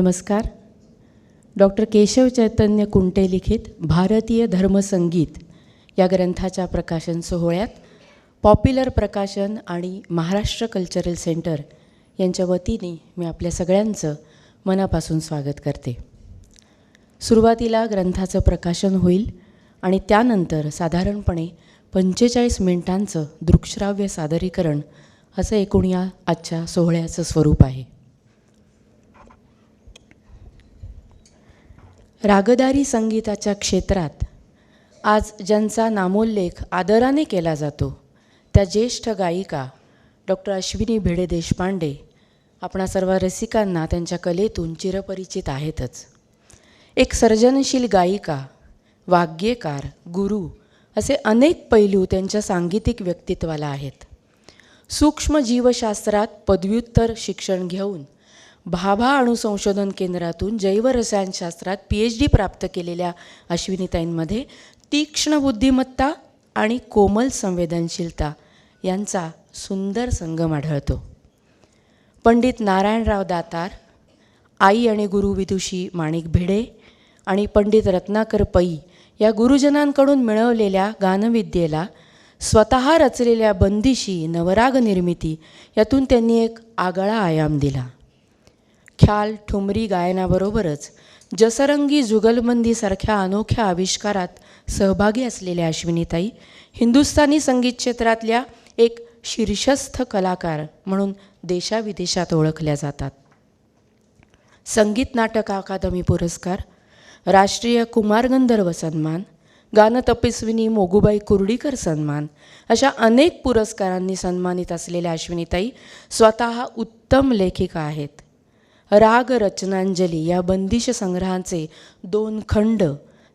नमस्कार. डॉक्टर केशव चैतन्य कुंटे लिखित भारतीय धर्मसंगीत या ग्रंथाच्या प्रकाशन सोहळ्यात पॉप्युलर प्रकाशन आणि महाराष्ट्र कल्चरल सेंटर यांच्या वतीने मी आपल्या सगळ्यांचं मनापासून स्वागत करते. सुरुवातीला ग्रंथाचं प्रकाशन होईल आणि त्यानंतर साधारणपणे 45 मिनिटांचं दृकश्राव्य सादरीकरण असं एकूण या आजच्या सोहळ्याचं स्वरूप आहे. रागदारी संगीताच्या क्षेत्रात आज ज्यांचा नामोल्लेख आदराने केला जातो त्या ज्येष्ठ गायिका डॉक्टर अश्विनी भिडे देशपांडे आपणा सर्व रसिकांना त्यांच्या कलेतून चिरपरिचित आहेतच. एक सर्जनशील गायिका, वाग्यकार, गुरु असे अनेक पैलू त्यांच्या सांगीतिक व्यक्तित्वाला आहेत. सूक्ष्म जीवशास्त्रात पदव्युत्तर शिक्षण घेऊन भाभा अणुसंशोधन केंद्रातून जैवरसायनशास्त्रात PhD प्राप्त केलेल्या अश्विनीताईंमध्ये तीक्ष्ण बुद्धिमत्ता आणि कोमल संवेदनशीलता यांचा सुंदर संगम आढळतो. पंडित नारायणराव दातार, आई आणि गुरु विदुषी माणिक भिडे आणि पंडित रत्नाकर पै या गुरुजनांकडून मिळवलेल्या गानविद्येला स्वतः रचलेल्या बंदिशी नवराग निर्मिती यातून त्यांनी एक आगळा आयाम दिला. ख्याल ठुमरी गायनाबरोबरच जसरंगी जुगलबंदीसारख्या अनोख्या आविष्कारात सहभागी असलेल्या अश्विनीताई हिंदुस्थानी संगीत क्षेत्रातल्या एक शीर्षस्थ कलाकार म्हणून देशाविदेशात ओळखल्या जातात. संगीत नाटक अकादमी पुरस्कार, राष्ट्रीय कुमार गंधर्व सन्मान, गानतपस्विनी मोगूबाई कुर्डीकर सन्मान अशा अनेक पुरस्कारांनी सन्मानित असलेल्या अश्विनीताई स्वतः उत्तम लेखिका आहेत. राग रचनांजली या बंदिश संग्रहांचे 2 खंड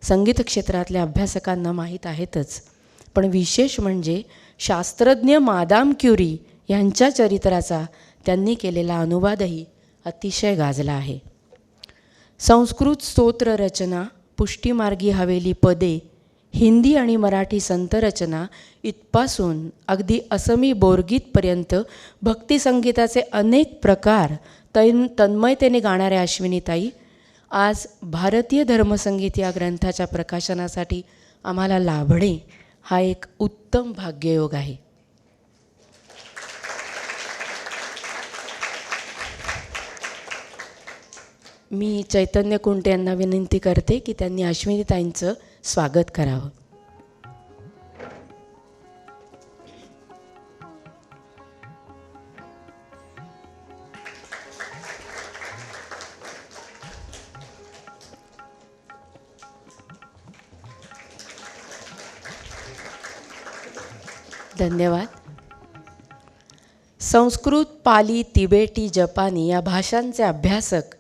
संगीत क्षेत्रातल्या अभ्यासकांना माहीत आहेतच, पण विशेष म्हणजे शास्त्रज्ञ मादाम क्युरी यांच्या चरित्राचा त्यांनी केलेला अनुवादही अतिशय गाजला आहे. संस्कृत स्तोत्र रचना, पुष्टीमार्गी हवेली पदे, हिंदी आणि मराठी संतरचना इथपासून अगदी असमी बोरगीतपर्यंत भक्तिसंगीताचे अनेक प्रकार तन्मयतेने गाणाऱ्या अश्विनीताई आज भारतीय धर्मसंगीत या ग्रंथाच्या प्रकाशनासाठी आम्हाला लाभणे हा एक उत्तम भाग्ययोग आहे. मी चैतन्य कुंटे यांना विनंती करते की त्यांनी अश्विनीताईंचं स्वागत करावं. धन्यवाद. संस्कृत, पाली, तिबेटी, जपानी या भाषांचे अभ्यासक,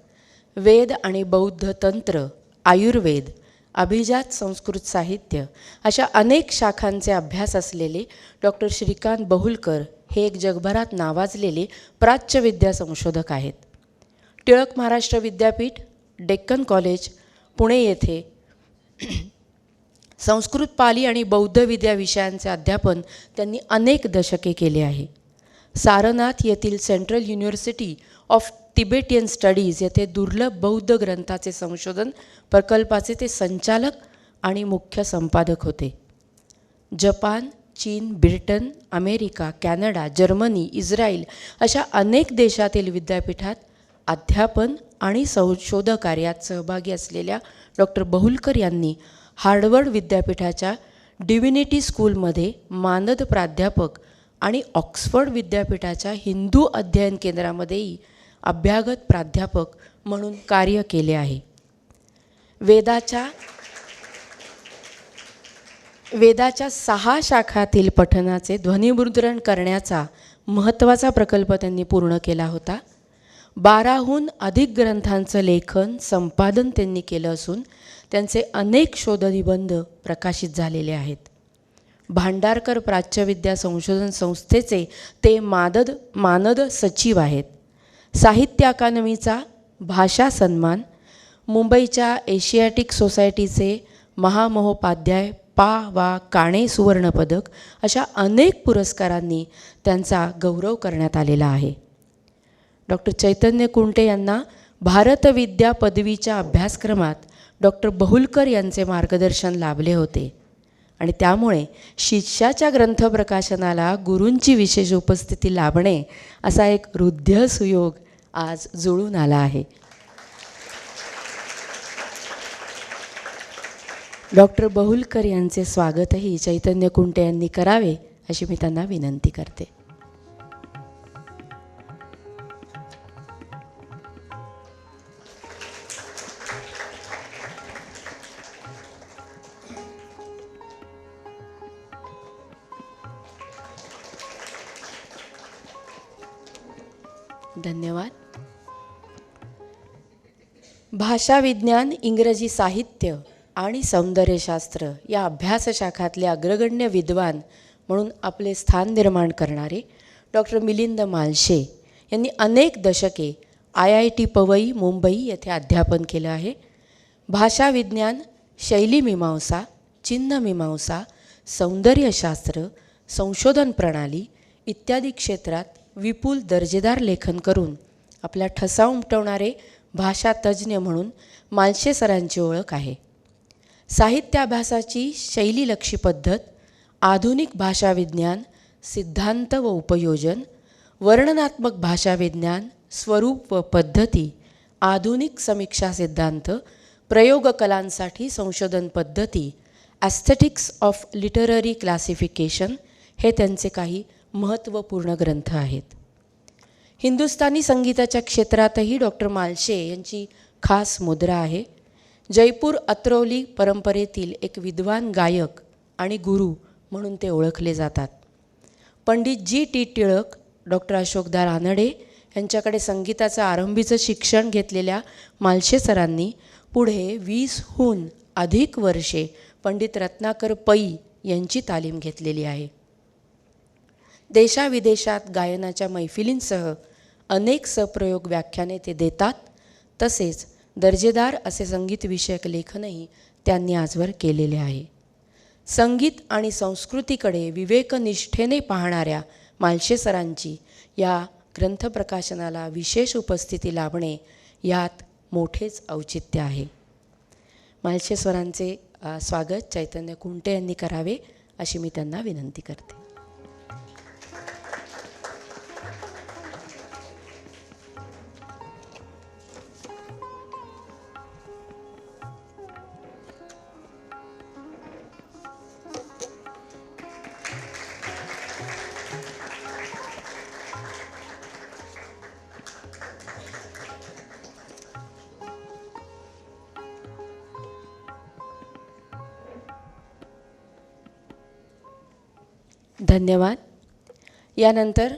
वेद आणि बौद्ध तंत्र, आयुर्वेद, अभिजात संस्कृत साहित्य अशा अनेक शाखांचे अभ्यास असलेले डॉक्टर श्रीकांत बहुलकर हे एक जगभरात नावाजलेले प्राच्यविद्या संशोधक आहेत. टिळक महाराष्ट्र विद्यापीठ, डेक्कन कॉलेज, पुणे येथे संस्कृत, पाली आणि बौद्ध विद्या विषयांचे अध्यापन त्यांनी अनेक दशके केले आहे. सारनाथ येथील central university of Tibetan studies येथे दुर्लभ बौद्ध ग्रंथाचे संशोधन प्रकल्पाचे ते संचालक आणि मुख्य संपादक होते. जपान, चीन, Britain, America, Canada, Germany, Israel अशा अनेक देशातील विद्यापीठात अध्यापन आणि संशोधन कार्यात सहभागी असलेल्या डॉक्टर बहुलकर यांनी हार्वर्ड विद्यापीठाच्या डिव्हिनिटी स्कूलमध्ये मानद प्राध्यापक आणि ऑक्सफर्ड विद्यापीठाच्या हिंदू अध्ययन केंद्रामध्येही अभ्यागत प्राध्यापक म्हणून कार्य केले आहे. वेदाच्या 6 शाखातील पठणाचे ध्वनिमुद्रण करण्याचा महत्त्वाचा प्रकल्प त्यांनी पूर्ण केला होता. 12हून अधिक ग्रंथांचं लेखन, संपादन त्यांनी केलं असून त्यांचे अनेक शोधनिबंध प्रकाशित झालेले आहेत. भांडारकर प्राच्यविद्या संशोधन संस्थेचे ते मानद सचिव आहेत. साहित्य अकादमीचा भाषा सन्मान, मुंबईच्या एशियाटिक सोसायटीचे महामहोपाध्याय पा. वा. काणे सुवर्णपदक अशा अनेक पुरस्कारांनी त्यांचा गौरव करण्यात आलेला आहे. डॉक्टर चैतन्य कुंटे यांना भारतविद्या पदवीच्या अभ्यासक्रमात डॉक्टर बहुलकर यांचे मार्गदर्शन लाभले होते आणि त्यामुळे शिष्याच्या ग्रंथ प्रकाशनाला गुरूंची विशेष उपस्थिती लाभणे असा एक हृदय सुयोग आज जुळून आला आहे. डॉक्टर बहुलकर यांचे स्वागतही चैतन्य कुंटे यांनी करावे अशी मी त्यांना विनंती करते. धन्यवाद. भाषा विज्ञान, इंग्रजी साहित्य आणि सौंदर्यशास्त्र या अभ्यासशाखातले अग्रगण्य विद्वान म्हणून आपले स्थान निर्माण करणारे डॉक्टर मिलिंद मालशे यांनी अनेक दशके IIT पवई मुंबई येथे अध्यापन केलं आहे. भाषा विज्ञान, शैलीमीमांसा, चिन्हमीमांसा, सौंदर्यशास्त्र, संशोधन प्रणाली इत्यादी क्षेत्रात विपुल दर्जेदार लेखन करून आपला ठसा उमटवणारे भाषा तज्ज्ञ म्हणून मालशे सरांची ओळख आहे. साहित्याभ्यासाची शैलीलक्षी पद्धत, आधुनिक भाषा विज्ञान, सिद्धांत व उपयोजन, वर्णनात्मक भाषा विज्ञान, स्वरूप व पद्धती, आधुनिक समीक्षा सिद्धांत, प्रयोगकलांसाठी संशोधन पद्धती, ॲस्थेटिक्स ऑफ लिटररी क्लासिफिकेशन हे त्यांचे काही महत्त्वपूर्ण ग्रंथ आहेत. हिंदुस्थानी संगीताच्या क्षेत्रातही डॉक्टर मालशे यांची खास मुद्रा आहे. जयपूर अत्रौली परंपरेतील एक विद्वान गायक आणि गुरु म्हणून ते ओळखले जातात. पंडित G.T. टिळक, डॉक्टर अशोकदा रानडे यांच्याकडे संगीताचं आरंभीचं शिक्षण घेतलेल्या मालशे सरांनी पुढे 20हून अधिक वर्षे पंडित रत्नाकर पै यांची तालीम घेतलेली आहे. देशाविदेशात गायनाच्या मैफिलींसह अनेक सप्रयोग व्याख्याने ते देतात. तसेच दर्जेदार असे संगीतविषयक लेखनही त्यांनी आजवर केलेले आहे. संगीत आणि संस्कृतीकडे विवेकनिष्ठेने पाहणाऱ्या मालशे सरांची या ग्रंथप्रकाशनाला विशेष उपस्थिती लाभणे यात मोठेच औचित्य आहे. मालशे सरांचे स्वागत चैतन्य कुंटे यांनी करावे अशी मी त्यांना विनंती करते. धन्यवाद. यानंतर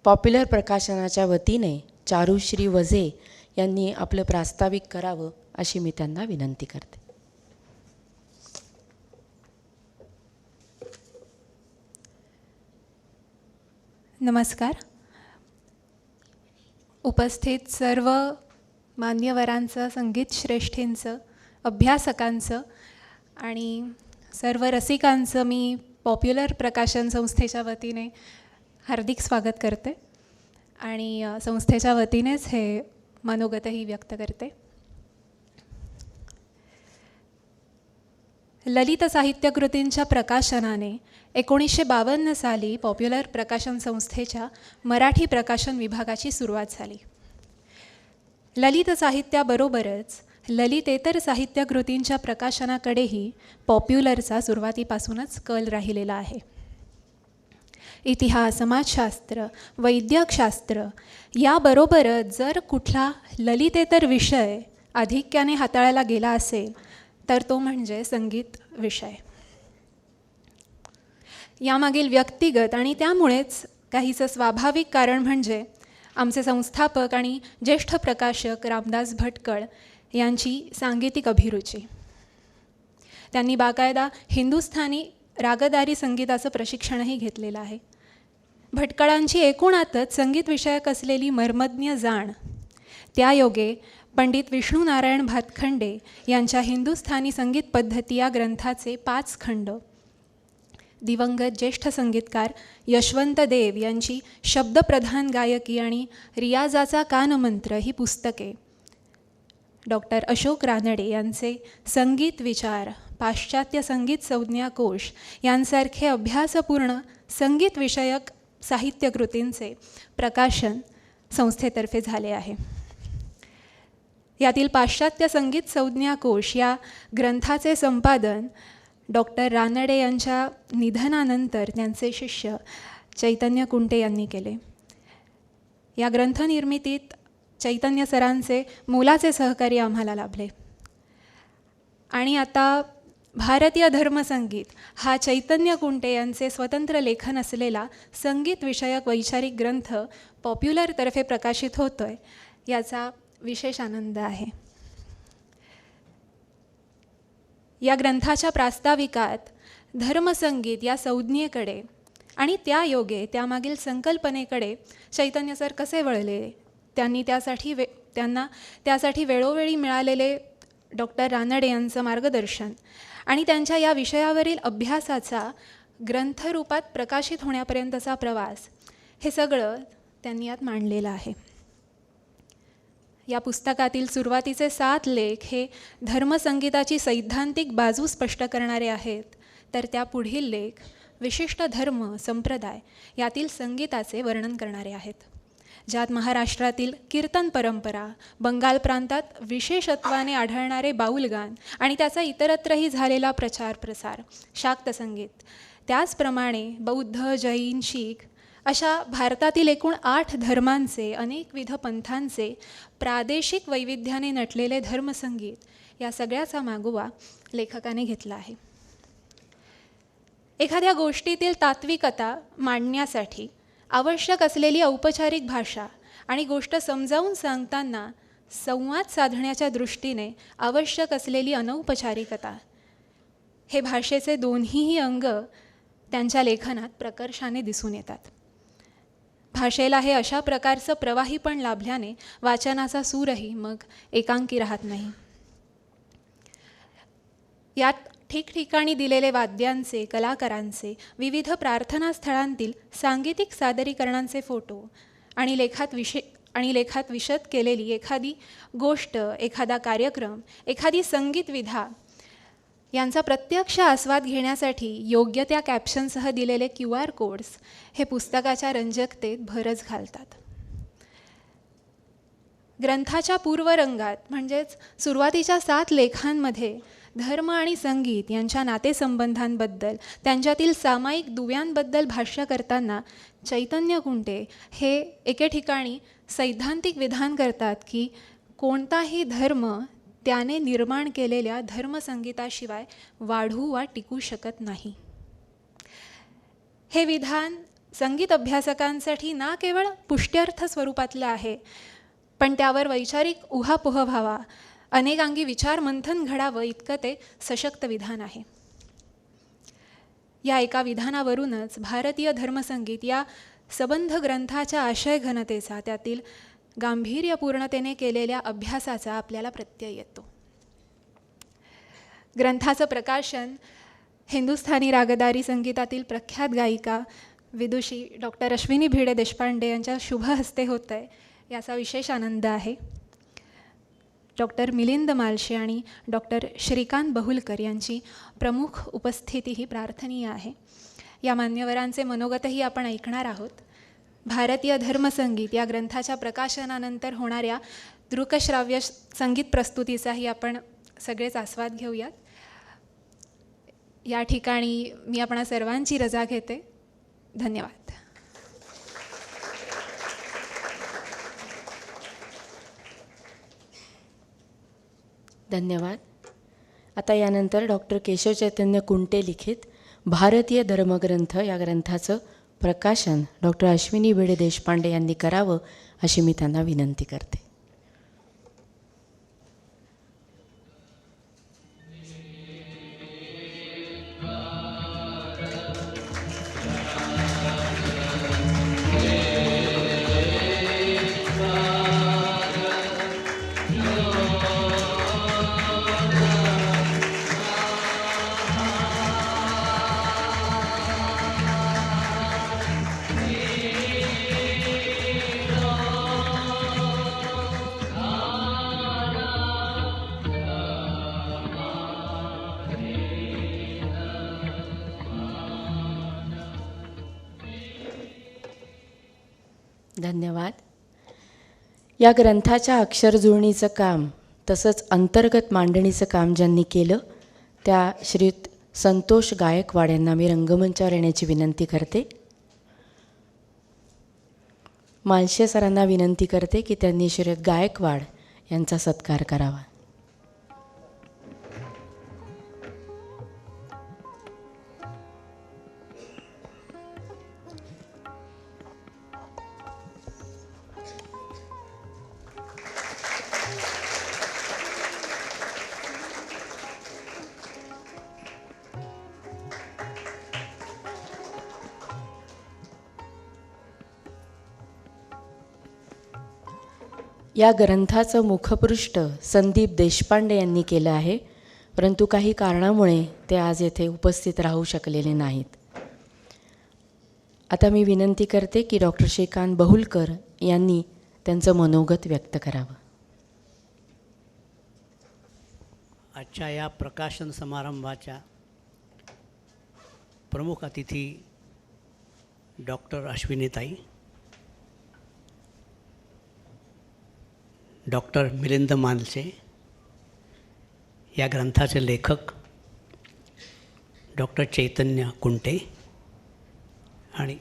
पॉप्युलर प्रकाशनाच्या वतीने चारुश्री वझे यांनी आपलं प्रास्ताविक करावं अशी मी त्यांना विनंती करते. नमस्कार. उपस्थित सर्व मान्यवरांचं, संगीत श्रेष्ठींचं, अभ्यासकांचं आणि सर्व रसिकांचं मी पॉप्युलर प्रकाशन संस्थेच्या वतीने हार्दिक स्वागत करते आणि संस्थेच्या वतीनेच हे मनोगतही व्यक्त करते. ललित साहित्य कृतींच्या प्रकाशनाने 1952 साली पॉप्युलर प्रकाशन संस्थेच्या मराठी प्रकाशन विभागाची सुरुवात झाली. ललित साहित्याबरोबरच ललितेतर साहित्य कृतींच्या प्रकाशनाकडेही पॉप्युलरचा सुरुवातीपासूनच कल राहिलेला आहे. इतिहास, समाजशास्त्र, वैद्यकशास्त्र याबरोबरच जर कुठला ललितेतर विषय आधिक्याने हाताळला गेला असेल तर तो म्हणजे संगीत विषय. यामागील व्यक्तिगत आणि त्यामुळेच काहीसं स्वाभाविक कारण म्हणजे आमचे संस्थापक आणि ज्येष्ठ प्रकाशक रामदास भटकळ यांची सांगीतिक अभिरुची. त्यांनी बाकायदा हिंदुस्थानी रागदारी संगीताचं प्रशिक्षणही घेतलेलं आहे. भटकळांची एकूणातच संगीत विषयक असलेली मर्मज्ञ जाण त्यायोगे पंडित विष्णू नारायण भातखंडे यांच्या हिंदुस्थानी संगीत पद्धती या ग्रंथाचे 5 खंड, दिवंगत ज्येष्ठ संगीतकार यशवंत देव यांची शब्दप्रधान गायकी आणि रियाजाचा कानमंत्र ही पुस्तके डॉक्टर अशोक रानडे यांचे संगीत विचार, पाश्चात्य संगीत संज्ञाकोश यांसारखे अभ्यासपूर्ण संगीतविषयक साहित्यकृतींचे प्रकाशन संस्थेतर्फे झाले आहे. यातील पाश्चात्य संगीत संज्ञाकोश या ग्रंथाचे संपादन डॉक्टर रानडे यांच्या निधनानंतर त्यांचे शिष्य चैतन्य कुंटे यांनी केले. या ग्रंथनिर्मितीत चैतन्य सरांचे मोलाचे सहकार्य आम्हाला लाभले. आणि आता भारतीय धर्मसंगीत हा चैतन्य कुंटे यांचे स्वतंत्र लेखन असलेला संगीत विषयक वैचारिक ग्रंथ पॉप्युलरतर्फे प्रकाशित होतोय याचा विशेष आनंद आहे. या ग्रंथाच्या प्रास्ताविकात धर्मसंगीत या संज्ञेकडे आणि त्या योगे त्यामागील संकल्पनेकडे चैतन्य सर कसे वळले, त्यांनी त्यांना त्यासाठी वेळोवेळी मिळालेले डॉक्टर रानडे यांचं मार्गदर्शन आणि त्यांच्या या विषयावरील अभ्यासाचा ग्रंथरूपात प्रकाशित होण्यापर्यंतचा प्रवास हे सगळं त्यांनी यात मांडलेलं आहे. या पुस्तकातील सुरुवातीचे 7 लेख हे धर्मसंगीताची सैद्धांतिक बाजू स्पष्ट करणारे आहेत, तर त्या पुढील लेख विशिष्ट धर्म संप्रदाय यातील संगीताचे वर्णन करणारे आहेत, ज्यात महाराष्ट्रातील कीर्तन परंपरा, बंगाल प्रांतात विशेषत्वाने आढळणारे बाऊलगान आणि त्याचा इतरत्रही झालेला प्रचार प्रसार, शाक्त संगीत, त्याचप्रमाणे बौद्ध, जैन, शीख अशा भारतातील एकूण 8 धर्मांचे, अनेकविध पंथांचे प्रादेशिक वैविध्याने नटलेले धर्मसंगीत या सगळ्याचा मागोवा लेखकाने घेतला आहे. एखाद्या गोष्टीतील तात्विकता मांडण्यासाठी आवश्यक असलेली औपचारिक भाषा आणि गोष्ट समजावून सांगताना संवाद साधण्याच्या दृष्टीने आवश्यक असलेली अनौपचारिकता हे भाषेचे दोन्हीही अंग त्यांच्या लेखनात प्रकर्षाने दिसून येतात. भाषेला हे अशा प्रकारचं प्रवाहीपण लाभल्याने वाचनाचा सूरही मग एकांकी राहत नाही. यात ठिकठिकाणी दिलेले वाद्यांचे, कलाकारांचे, विविध प्रार्थनास्थळांतील सांगीतिक सादरीकरणांचे फोटो आणि लेखात विशद केलेली एखादी गोष्ट, एखादा कार्यक्रम, एखादी संगीत विधा यांचा प्रत्यक्ष आस्वाद घेण्यासाठी योग्य त्या कॅप्शनसह दिलेले QR कोड्स हे पुस्तकाच्या रंजकतेत भरच घालतात. ग्रंथाच्या पूर्वरंगात म्हणजेच सुरुवातीच्या 7 लेखांमध्ये धर्म आणि संगीत यांच्या नातेसंबंधांबद्दल, त्यांच्यातील सामायिक दुव्यांबद्दल भाष्य करताना चैतन्य कुंटे हे एके ठिकाणी सैद्धांतिक विधान करतात की कोणताही धर्म त्याने निर्माण केलेल्या धर्मसंगीताशिवाय वाढू वा टिकू शकत नाही. हे विधान संगीत अभ्यासकांसाठी ना केवळ पुष्ट्यर्थ स्वरूपातलं आहे, पण त्यावर वैचारिक उहापोह व्हावा, अनेकांगी विचार मंथन घडावं इतकं ते सशक्त विधान आहे. या एका विधानावरूनच भारतीय धर्मसंगीत या सबंध ग्रंथाच्या आशय घनतेचा, त्यातील गांभीर्यपूर्णतेने केलेल्या अभ्यासाचा आपल्याला प्रत्यय येतो. ग्रंथाचं प्रकाशन हिंदुस्थानी रागदारी संगीतातील प्रख्यात गायिका विदुषी डॉक्टर अश्विनी भिडे देशपांडे यांच्या शुभ हस्ते होत आहे, याचा विशेष आनंद आहे. डॉक्टर मिलिंद मालशे आणि डॉक्टर श्रीकांत बहुलकर यांची प्रमुख उपस्थितीही प्रार्थनीय आहे. या मान्यवरांचे मनोगतही आपण ऐकणार आहोत. भारतीय धर्मसंगीत या ग्रंथाच्या प्रकाशनानंतर होणाऱ्या दृकश्राव्य संगीत प्रस्तुतीचाही आपण सगळेच आस्वाद घेऊयात. या ठिकाणी मी आपणा सर्वांची रजा घेते. धन्यवाद. धन्यवाद. आता यानंतर डॉक्टर केशव चैतन्य कुंटे लिखित भारतीय धर्मग्रंथ या ग्रंथाचं प्रकाशन डॉक्टर अश्विनी भिडे देशपांडे यांनी करावं अशी मी त्यांना विनंती करते. धन्यवाद. या ग्रंथाच्या अक्षर जुळणीचं काम तसंच अंतर्गत मांडणीचं काम ज्यांनी केलं त्या श्रीयुत संतोष गायकवाड यांना मी रंगमंचावर येण्याची विनंती करते. मालशे सरांना विनंती करते की त्यांनी श्रीयुत गायकवाड यांचा सत्कार करावा. या ग्रंथाचं मुखपृष्ठ संदीप देशपांडे यांनी केलं आहे, परंतु काही कारणामुळे ते आज येथे उपस्थित राहू शकलेले नाहीत. आता मी विनंती करते की डॉक्टर श्रीकांत बहुलकर यांनी त्यांचं मनोगत व्यक्त करावं. आजच्या या प्रकाशन समारंभाच्या प्रमुख अतिथी डॉक्टर अश्विनीताई, डॉक्टर मिलिंद मालशे, या ग्रंथाचे लेखक डॉक्टर चैतन्य कुंटे आणि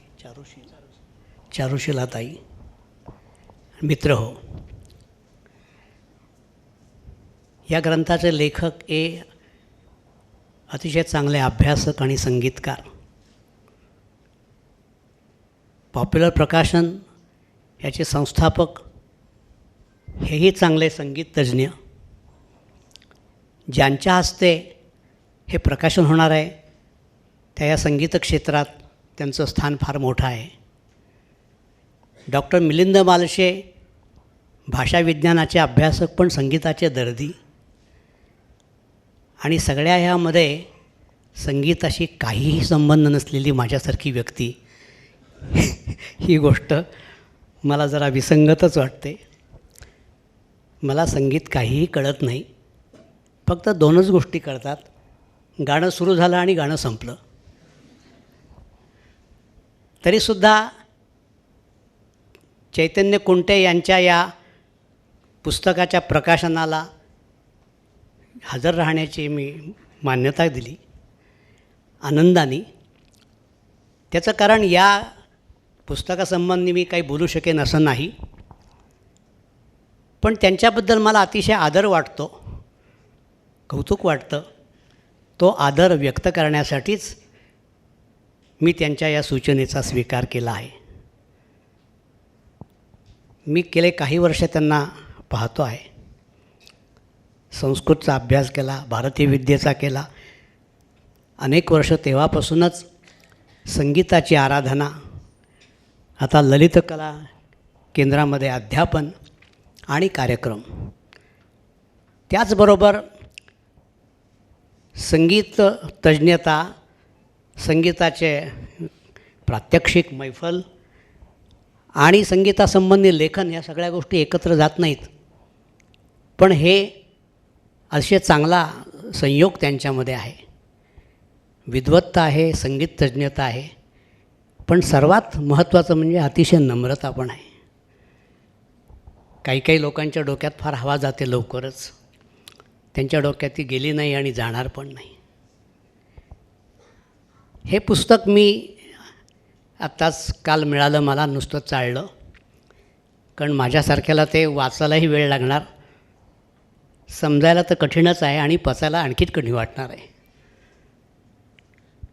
चारुशिलाताई, मित्र हो. या ग्रंथाचे लेखक हे अतिशय चांगले अभ्यासक आणि संगीतकार. पॉप्युलर प्रकाशन याचे संस्थापक हेही चांगले संगीत तज्ज्ञ. ज्यांच्या हस्ते हे प्रकाशन होणार आहे त्या या संगीत क्षेत्रात त्यांचं स्थान फार मोठं आहे. डॉक्टर मिलिंद मालशे भाषा विज्ञानाचे अभ्यासक पण संगीताचे दर्दी. आणि सगळ्या ह्यामध्ये संगीताशी काहीही संबंध नसलेली माझ्यासारखी व्यक्ती ही गोष्ट मला जरा विसंगतच वाटते. मला संगीत काहीही कळत नाही, फक्त दोनच गोष्टी कळतात: गाणं सुरू झालं आणि गाणं संपलं. तरीसुद्धा चैतन्य कुंटे यांच्या या पुस्तकाच्या प्रकाशनाला हजर राहण्याची मी मान्यता दिली आनंदाने. त्याचं कारण या पुस्तकासंबंधी मी काही बोलू शकेन असं नाही, पण त्यांच्याबद्दल मला अतिशय आदर वाटतो, कौतुक वाटतं. तो आदर व्यक्त करण्यासाठीच मी त्यांच्या या सूचनेचा स्वीकार केला आहे. मी गेले काही वर्ष त्यांना पाहतो आहे. संस्कृतचा अभ्यास केला, भारतीय विद्येचा केला. अनेक वर्ष तेव्हापासूनच संगीताची आराधना, आता ललित कला केंद्रामध्ये अध्यापन आणि कार्यक्रम, त्याचबरोबर संगीत तज्ज्ञता, संगीताचे प्रात्यक्षिक मैफल आणि संगीतासंबंधी लेखन, या सगळ्या गोष्टी एकत्र जात नाहीत. पण हे अतिशय चांगला संयोग त्यांच्यामध्ये आहे. विद्वत्ता आहे, संगीत तज्ज्ञता आहे, पण सर्वात महत्त्वाचं म्हणजे अतिशय नम्रता पण आहे. काही काही लोकांच्या डोक्यात फार हवा जाते लवकरच, त्यांच्या डोक्यात ती गेली नाही आणि जाणार पण नाही. हे पुस्तक मी आत्ताच काल मिळालं, मला नुसतं चाळलं, कारण माझ्यासारख्याला ते वाचायलाही वेळ लागणार, समजायला तर कठीणच आहे आणि पचायला आणखीच कठीण वाटणार आहे.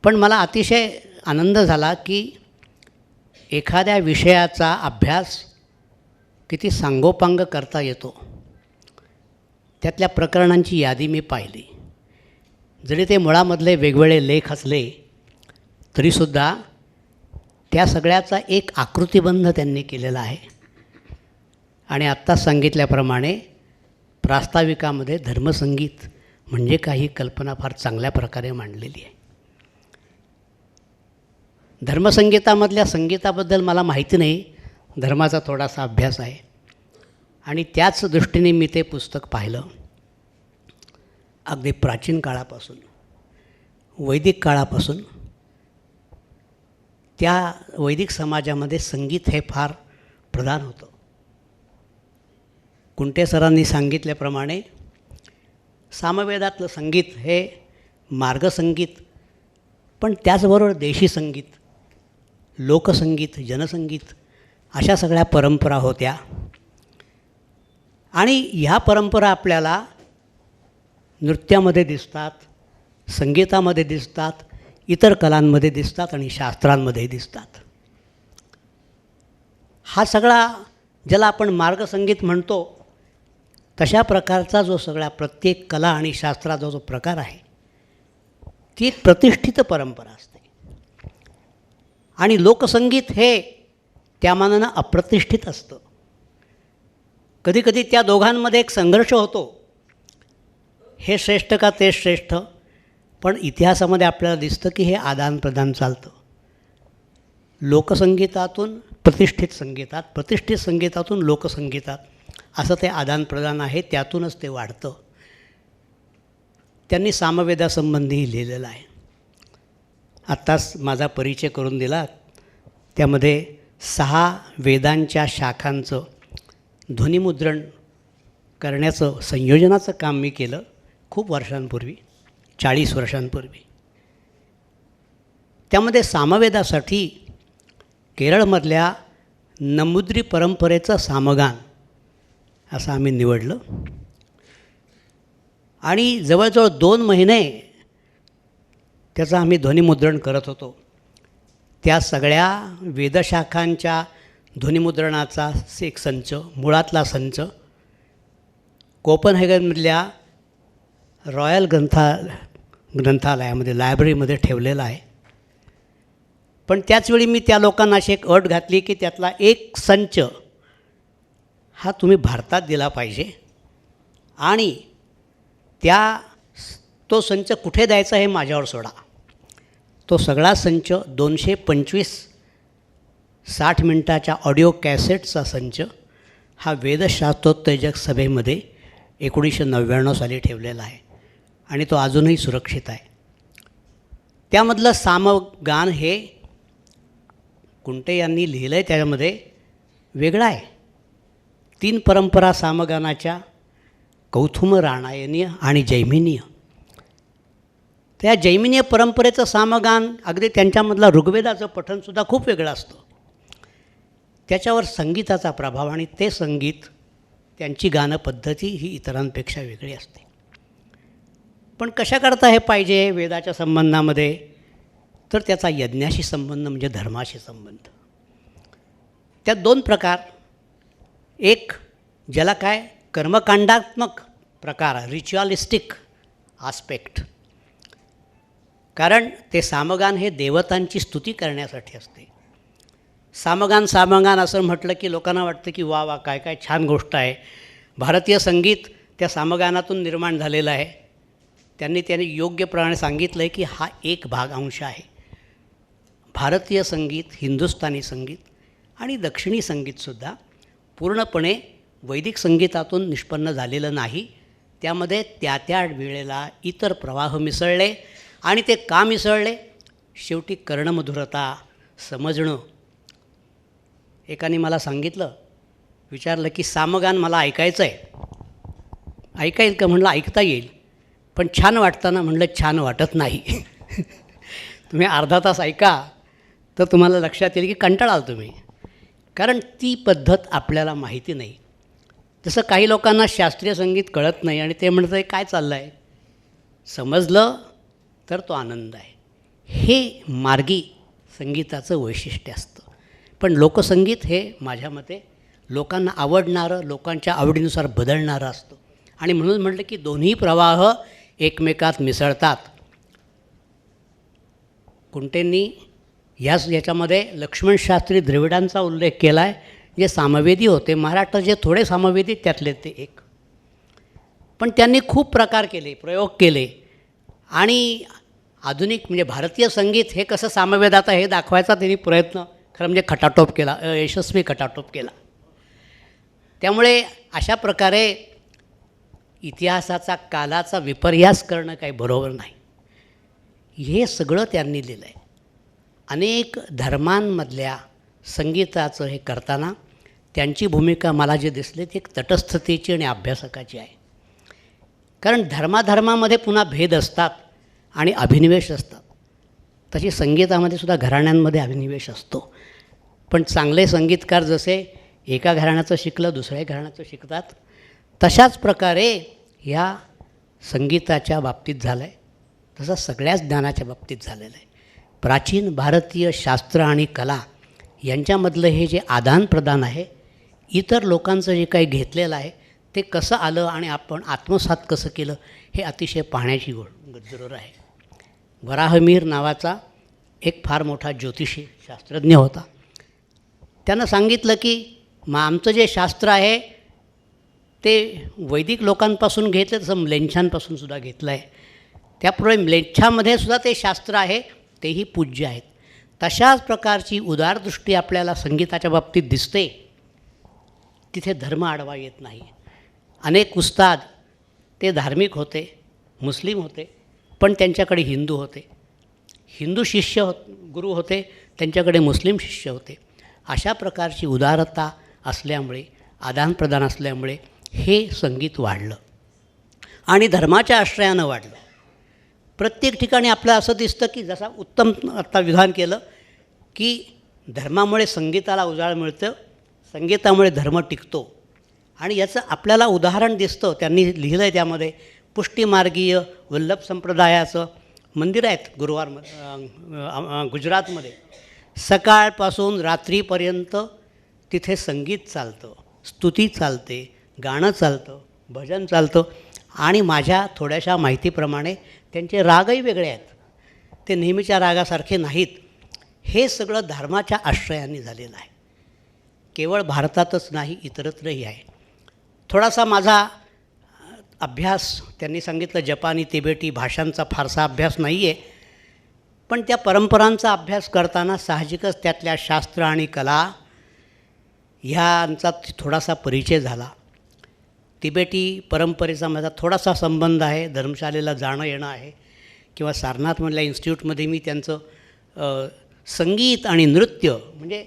पण मला अतिशय आनंद झाला की एखाद्या विषयाचा अभ्यास किती सांगोपांग करता येतो. त्यातल्या प्रकरणांची यादी मी पाहिली. जरी ते मुळामधले वेगवेगळे लेख असले तरीसुद्धा त्या सगळ्याचा एक आकृतिबंध त्यांनी केलेला आहे. आणि आत्ताच सांगितल्याप्रमाणे प्रास्ताविकामध्ये धर्मसंगीत म्हणजे काही कल्पना फार चांगल्या प्रकारे मांडलेली आहे. धर्मसंगीतामधल्या संगीताबद्दल मला माहिती नाही, धर्माचा थोडासा अभ्यास आहे आणि त्याच दृष्टीने मी ते पुस्तक पाहिलं. अगदी प्राचीन काळापासून, वैदिक काळापासून त्या वैदिक समाजामध्ये संगीत हे फार प्रधान होतं. कुंटे सरांनी सांगितल्याप्रमाणे सामवेदातलं संगीत हे मार्गसंगीत, पण त्याचबरोबर देशी संगीत, लोकसंगीत, जनसंगीत अशा सगळ्या परंपरा होत्या. आणि ह्या परंपरा आपल्याला नृत्यामध्ये दिसतात, संगीतामध्ये दिसतात, इतर कलांमध्ये दिसतात आणि शास्त्रांमध्ये दिसतात. हा सगळा ज्याला आपण मार्गसंगीत म्हणतो तशा प्रकारचा जो सगळा प्रत्येक कला आणि शास्त्राचा जो प्रकार आहे ती एक प्रतिष्ठित परंपरा असते. आणि लोकसंगीत हे त्या मानानं अप्रतिष्ठित असतं. कधीकधी त्या दोघांमध्ये एक संघर्ष होतो, हे श्रेष्ठ का ते श्रेष्ठ. पण इतिहासामध्ये आपल्याला दिसतं की हे आदानप्रदान चालतं. लोकसंगीतातून प्रतिष्ठित संगीतात, प्रतिष्ठित संगीतातून लोकसंगीतात असं ते आदानप्रदान आहे. त्यातूनच ते वाढतं. त्यांनी सामवेदासंबंधीही लिहिलेलं आहे. आत्ताच माझा परिचय करून दिला. त्यामध्ये 6 वेदांच्या शाखांचं ध्वनिमुद्रण करण्याचं संयोजनाचं काम मी केलं खूप वर्षांपूर्वी, 40 वर्षांपूर्वी. त्यामध्ये सामवेदासाठी केरळमधल्या नमुद्री परंपरेचं सामगान असं आम्ही निवडलं. आणि जवळजवळ 2 महिने त्याचं आम्ही ध्वनिमुद्रण करत होतो. त्या सगळ्या वेदशाखांच्या ध्वनिमुद्रणाचा एक संच, मुळातला संच कोपनहेगनमधल्या रॉयल ग्रंथालयामध्ये, लायब्ररीमध्ये ठेवलेला आहे. पण त्याचवेळी मी त्या लोकांना अशी एक अट घातली की त्यातला एक संच हा तुम्ही भारतात दिला पाहिजे. आणि तो संच कुठे द्यायचा हे माझ्यावर सोडा. तो सगळा संच 225 60 मिनटाच्या ऑडिओ कॅसेटचा संच हा वेदशास्त्रोत्तेजक सभेमध्ये 1999 साली ठेवलेला आहे. आणि तो अजूनही सुरक्षित आहे. त्यामधलं सामगान हे कुंटे यांनी लिहिलं आहे, त्याच्यामध्ये वेगळं आहे. 3 परंपरा सामगानाच्या, कौथुम राणायनीय आणि जैमिनीय. त्या जैमिनीय परंपरेचं सामगान अगदी त्यांच्यामधला ऋग्वेदाचं पठणसुद्धा खूप वेगळं असतं. त्याच्यावर संगीताचा प्रभाव आणि ते संगीत, त्यांची गाणं पद्धती ही इतरांपेक्षा वेगळी असते. पण कशाकरता हे पाहिजे वेदाच्या संबंधामध्ये, तर त्याचा यज्ञाशी संबंध म्हणजे धर्माशी संबंध. त्यात 2 प्रकार. एक ज्याला काय कर्मकांडात्मक प्रकार, रिच्युअलिस्टिक आस्पेक्ट. कारण ते सामगान हे देवतांची स्तुती करण्यासाठी असते. सामगान असं म्हटलं की लोकांना वाटतं की वा वा काय काय छान गोष्ट आहे. भारतीय संगीत त्या सामगानातून निर्माण झालेलं आहे. त्यांनी योग्यप्रमाणे सांगितलं आहे की हा एक अंश आहे. भारतीय संगीत, हिंदुस्थानी संगीत आणि दक्षिणी संगीतसुद्धा पूर्णपणे वैदिक संगीतातून निष्पन्न झालेलं नाही. त्यामध्ये त्या वेळेला इतर प्रवाह मिसळले. आणि ते का मिसळले? शेवटी कर्णमधुरता, समजणं. एकाने मला सांगितलं, विचारलं की सामगान मला ऐकायचं आहे, ऐकायचं का? म्हणलं ऐकता येईल, पण छान वाटताना. म्हणलं छान वाटत नाही. तुम्ही अर्धा तास ऐका तर तुम्हाला लक्षात येईल की कंटाळाल तुम्ही. कारण ती पद्धत आपल्याला माहिती नाही. जसं काही लोकांना शास्त्रीय संगीत कळत नाही आणि ते म्हणतं आहे काय चाललं आहे. समजलं तर तो आनंद आहे. हे मार्गी संगीताचं वैशिष्ट्य असतं. पण लोकसंगीत हे माझ्या मते लोकांना आवडणारं, लोकांच्या आवडीनुसार बदलणारं असतं. आणि म्हणून म्हटलं की दोन्ही प्रवाह एकमेकात मिसळतात. कुंटेंनी याच्यामध्ये लक्ष्मणशास्त्री द्रविडांचा उल्लेख केला आहे, जे सामवेदी होते. महाराष्ट्रात जे थोडे सामवेदी त्यातले ते एक. पण त्यांनी खूप प्रकार केले, प्रयोग केले. आणि आधुनिक म्हणजे भारतीय संगीत हे कसं सामवेदात आहे हे दाखवायचा त्यांनी प्रयत्न खरं म्हणजे खटाटोप केला, यशस्वी खटाटोप केला. त्यामुळे अशा प्रकारे इतिहासाचा, कालाचा विपर्यास करणं काही बरोबर नाही. हे सगळं त्यांनी लिहिलं आहे. अनेक धर्मांमधल्या संगीताचं हे करताना त्यांची भूमिका मला जे दिसले ती एक तटस्थतेची आणि अभ्यासकाची आहे. कारण धर्माधर्मामध्ये पुन्हा भेद असतात आणि अभिनिवेश असतात. तशी संगीतामध्ये सुद्धा घराण्यांमध्ये अभिनिवेश असतो. पण चांगले संगीतकार जसे एका घराण्याचं शिकलं दुसऱ्या घराण्याचं शिकतात, तशाच प्रकारे ह्या संगीताच्या बाबतीत झालं आहे. तसं सगळ्याच ज्ञानाच्या बाबतीत झालेलं आहे. प्राचीन भारतीय शास्त्र आणि कला यांच्यामधलं हे जे आदानप्रदान आहे, इतर लोकांचं जे काही घेतलेलं आहे ते कसं आलं आणि आपण आत्मसात कसं केलं हे अतिशय पाहण्याची जरूर आहे. वराहमिहीर नावाचा एक फार मोठा ज्योतिषी शास्त्रज्ञ होता. त्यानं सांगितलं की आमचं जे शास्त्र आहे ते वैदिक लोकांपासून घेतलं, तसं म्लेच्छांपासून सुद्धा घेतलं आहे. त्याप्रमाणे म्लेच्छामध्ये सुद्धा ते शास्त्र आहे, तेही पूज्य आहेत. तशाच प्रकारची उदारदृष्टी आपल्याला संगीताच्या बाबतीत दिसते. तिथे धर्म आडवा येत नाही. अनेक उस्ताद ते धार्मिक होते, मुस्लिम होते, पण त्यांच्याकडे हिंदू होते. हिंदू शिष्य गुरु होते, त्यांच्याकडे मुस्लिम शिष्य होते. अशा प्रकारची उदारता असल्यामुळे, आदानप्रदान असल्यामुळे हे संगीत वाढलं आणि धर्माच्या आश्रयानं वाढलं. प्रत्येक ठिकाणी आपलं असं दिसतं की जसा उत्तम आत्ता विधान केलं की धर्मामुळे संगीताला उजाळ मिळतं, संगीतामुळे धर्म टिकतो. आणि याचं आपल्याला उदाहरण दिसतं. त्यांनी लिहिलं आहे त्यामध्ये, पुष्टिमार्गीय वल्लभ संप्रदायाचं मंदिर आहेत गुजरातमध्ये. सकाळपासून रात्रीपर्यंत तिथे संगीत चालतं, स्तुती चालते, गाणं चालतं, भजन चालतं. आणि माझ्या थोड्याशा माहितीप्रमाणे त्यांचे रागही वेगळे आहेत, ते नेहमीच्या रागासारखे नाहीत. हे सगळं धर्माच्या आश्रयाने झालेलं आहे. केवळ भारतातच नाही, इतरत्रही आहे. थोडासा माझा अभ्यास, त्यांनी सांगितलं जपानी तिबेटी भाषांचा फारसा अभ्यास नाही आहे, पण त्या परंपरांचा अभ्यास करताना साहजिकच त्यातल्या शास्त्र आणि कला ह्यांचा थोडासा परिचय झाला. तिबेटी परंपरेचा माझा थोडासा संबंध आहे, धर्मशालेला जाणं येणं आहे, किंवा सारनाथमधल्या इन्स्टिट्यूटमध्ये मी त्यांचं संगीत आणि नृत्य, म्हणजे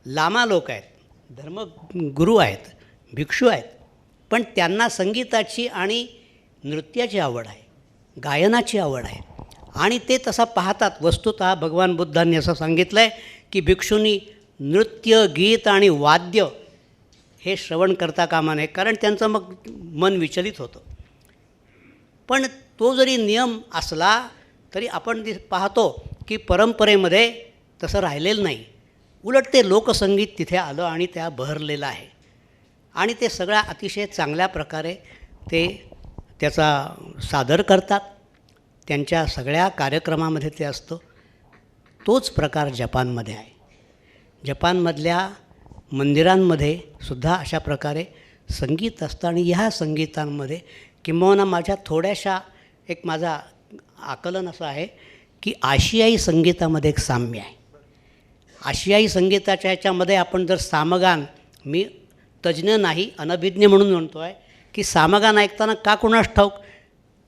लामा लोक आहेत, धर्मगुरू आहेत, भिक्षू आहेत, पण त्यांना संगीताची आणि नृत्याची आवड आहे, गायनाची आवड आहे. आणि ते तसा पाहतात. वस्तुतः भगवान बुद्धांनी असं सांगितलं आहे की भिक्षूंनी नृत्य, गीत आणि वाद्य हे श्रवण करता कामा नये, कारण त्यांचं मग मन विचलित होतं. पण तो जरी नियम असला तरी आपण पाहतो की परंपरेमध्ये तसं राहिलेलं नाही. उलट ते लोकसंगीत तिथे आलं आणि त्या बहरलेलं आहे. आणि ते सगळ्या अतिशय चांगल्या प्रकारे ते त्याचा सादर करतात. त्यांच्या सगळ्या कार्यक्रमामध्ये ते असतं. तोच प्रकार जपानमध्ये आहे. जपानमधल्या मंदिरांमध्ये सुद्धा अशा प्रकारे संगीत असतं. आणि ह्या संगीतांमध्ये किंबहुना माझ्या थोड्याशा एक माझा आकलन असं आहे की आशियाई संगीतामध्ये एक साम्य आहे. आशियाई संगीताच्या ह्याच्यामध्ये आपण जर सामगान, मी तज्ज्ञ नाही, अनभिज्ञ म्हणून म्हणतो आहे की सामगान ऐकताना का कुणास ठाऊक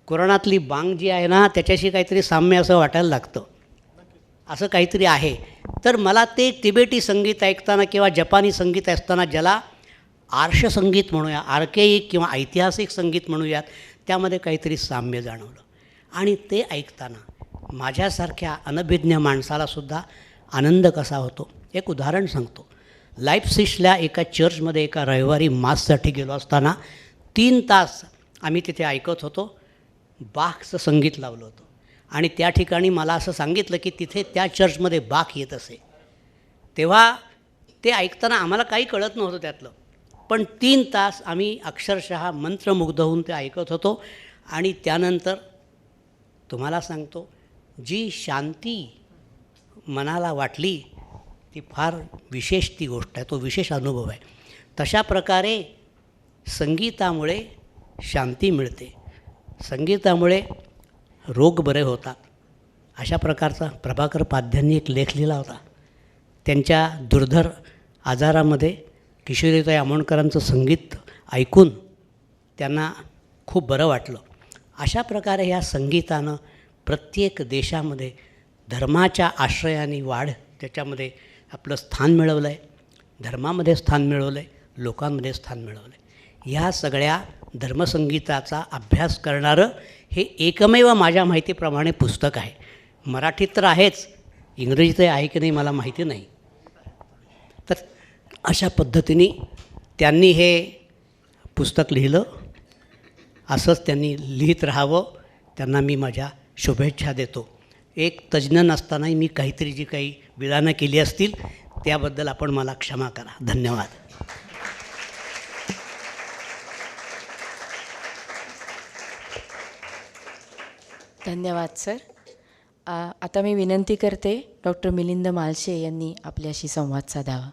कुराणातली बांग जी आहे ना त्याच्याशी काहीतरी साम्य असं वाटायला लागतं, असं काहीतरी आहे. तर मला ते तिबेटी संगीत ऐकताना किंवा जपानी संगीत असताना, ज्याला आर्षसंगीत म्हणूया, आर्केईक किंवा ऐतिहासिक संगीत म्हणूयात, त्यामध्ये काहीतरी साम्य जाणवलं. आणि ते ऐकताना माझ्यासारख्या अनभिज्ञ माणसालासुद्धा आनंद कसा होतो. एक उदाहरण सांगतो. लाईप्सिशल्या एका चर्चमध्ये एका रविवारी माससाठी गेलो असताना 3 तास आम्ही तिथे ऐकत होतो. बाखचं संगीत लावलं होतं. आणि त्या ठिकाणी मला असं सांगितलं की तिथे त्या चर्चमध्ये बाख येत असे. तेव्हा ते ऐकताना आम्हाला काही कळत नव्हतं त्यातलं, पण 3 तास आम्ही अक्षरशः मंत्रमुग्ध होऊन ते ऐकत होतो. आणि त्यानंतर तुम्हाला सांगतो, जी शांती मनाला वाटली ती फार विशेष ती गोष्ट आहे, तो विशेष अनुभव आहे. तशा प्रकारे संगीतामुळे शांती मिळते, संगीतामुळे रोग बरे होतात. अशा प्रकारचा प्रभाकर पाध्यांनी एक लेख लिहिला होता. त्यांच्या दुर्धर आजारामध्ये किशोरीताई आमोणकरांचं संगीत ऐकून त्यांना खूप बरं वाटलं. अशा प्रकारे ह्या संगीतानं प्रत्येक देशामध्ये धर्माच्या आश्रयाने वाढ, त्याच्यामध्ये आपलं स्थान मिळवलं आहे, धर्मामध्ये स्थान मिळवलं आहे. लोकांमध्ये स्थान मिळवलं आहे. ह्या सगळ्या धर्मसंगीताचा अभ्यास करणारं हे एकमेव माझ्या माहितीप्रमाणे पुस्तक आहे. मराठीत तर आहेच, इंग्रजीत आहे की नाही मला माहिती नाही. तर अशा पद्धतीने त्यांनी हे पुस्तक लिहिलं. असंच त्यांनी लिहित राहावं, त्यांना मी माझ्या शुभेच्छा देतो. एक तज्ज्ञ नसतानाही मी काहीतरी जी काही विधानं केली असतील त्याबद्दल आपण मला क्षमा करा. धन्यवाद. धन्यवाद सर. आता मी विनंती करते डॉक्टर मिलिंद मालशे यांनी आपल्याशी संवाद साधावा.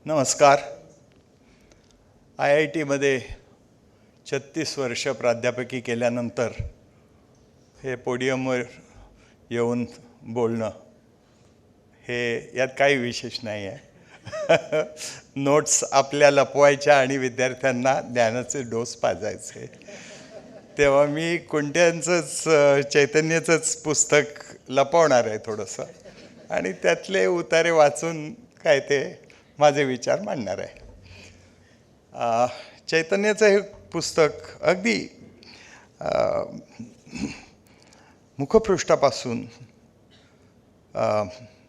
नमस्कार. IITमध्ये 36 वर्ष प्राध्यापकी केल्यानंतर हे पोडियमवर येऊन बोलणं हे यात काही विशेष नाही आहे. नोट्स आपल्या लपवायच्या आणि विद्यार्थ्यांना ज्ञानाचे डोस पाजायचे. तेव्हा मी कुंट्यांचंच चैतन्याचंच पुस्तक लपवणार आहे थोडंसं, आणि त्यातले उतारे वाचून काय ते माझे विचार मांडणार आहे. चैतन्याचं हे पुस्तक अगदी मुखपृष्ठापासून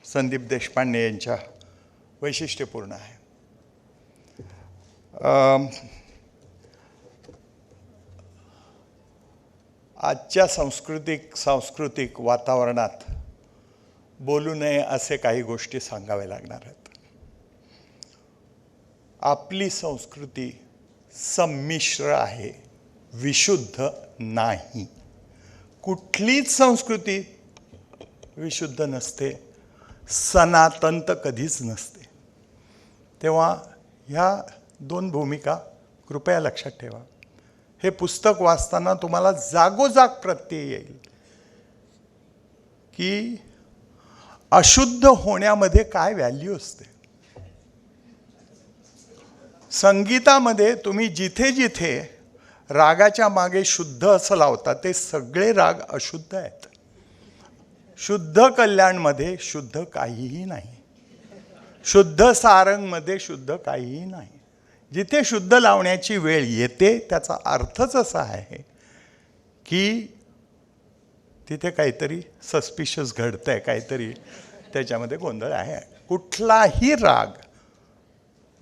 संदीप देशपांडे यांच्या वैशिष्ट्यपूर्ण आहे. आजच्या सांस्कृतिक वातावरणात बोलू नये असे काही गोष्टी सांगाव्या लागणार आहेत. आपली संस्कृती संमिश्र आहे, विशुद्ध नाही. कुठलीच संस्कृती विशुद्ध नसते, सनातन तर कधीच नसते. तेव्हा ह्या दोन भूमिका कृपया लक्षात ठेवा. हे पुस्तक वाचताना तुम्हाला जागोजाग प्रत्यय येईल की अशुद्ध होण्यामध्ये काय व्हॅल्यू असते. संगीतामध्ये तुम्ही जिथे जिथे रागाच्या मागे शुद्ध असं लावता ते सगळे राग अशुद्ध आहेत. शुद्ध कल्याणमध्ये शुद्ध काहीही नाही, शुद्ध सारंगमध्ये शुद्ध काहीही नाही. जिथे शुद्ध लावण्याची वेळ येते त्याचा अर्थच असा आहे की तिथे काहीतरी सस्पिशियस घडतं आहे, काहीतरी त्याच्यामध्ये गोंधळ आहे. कुठलाही राग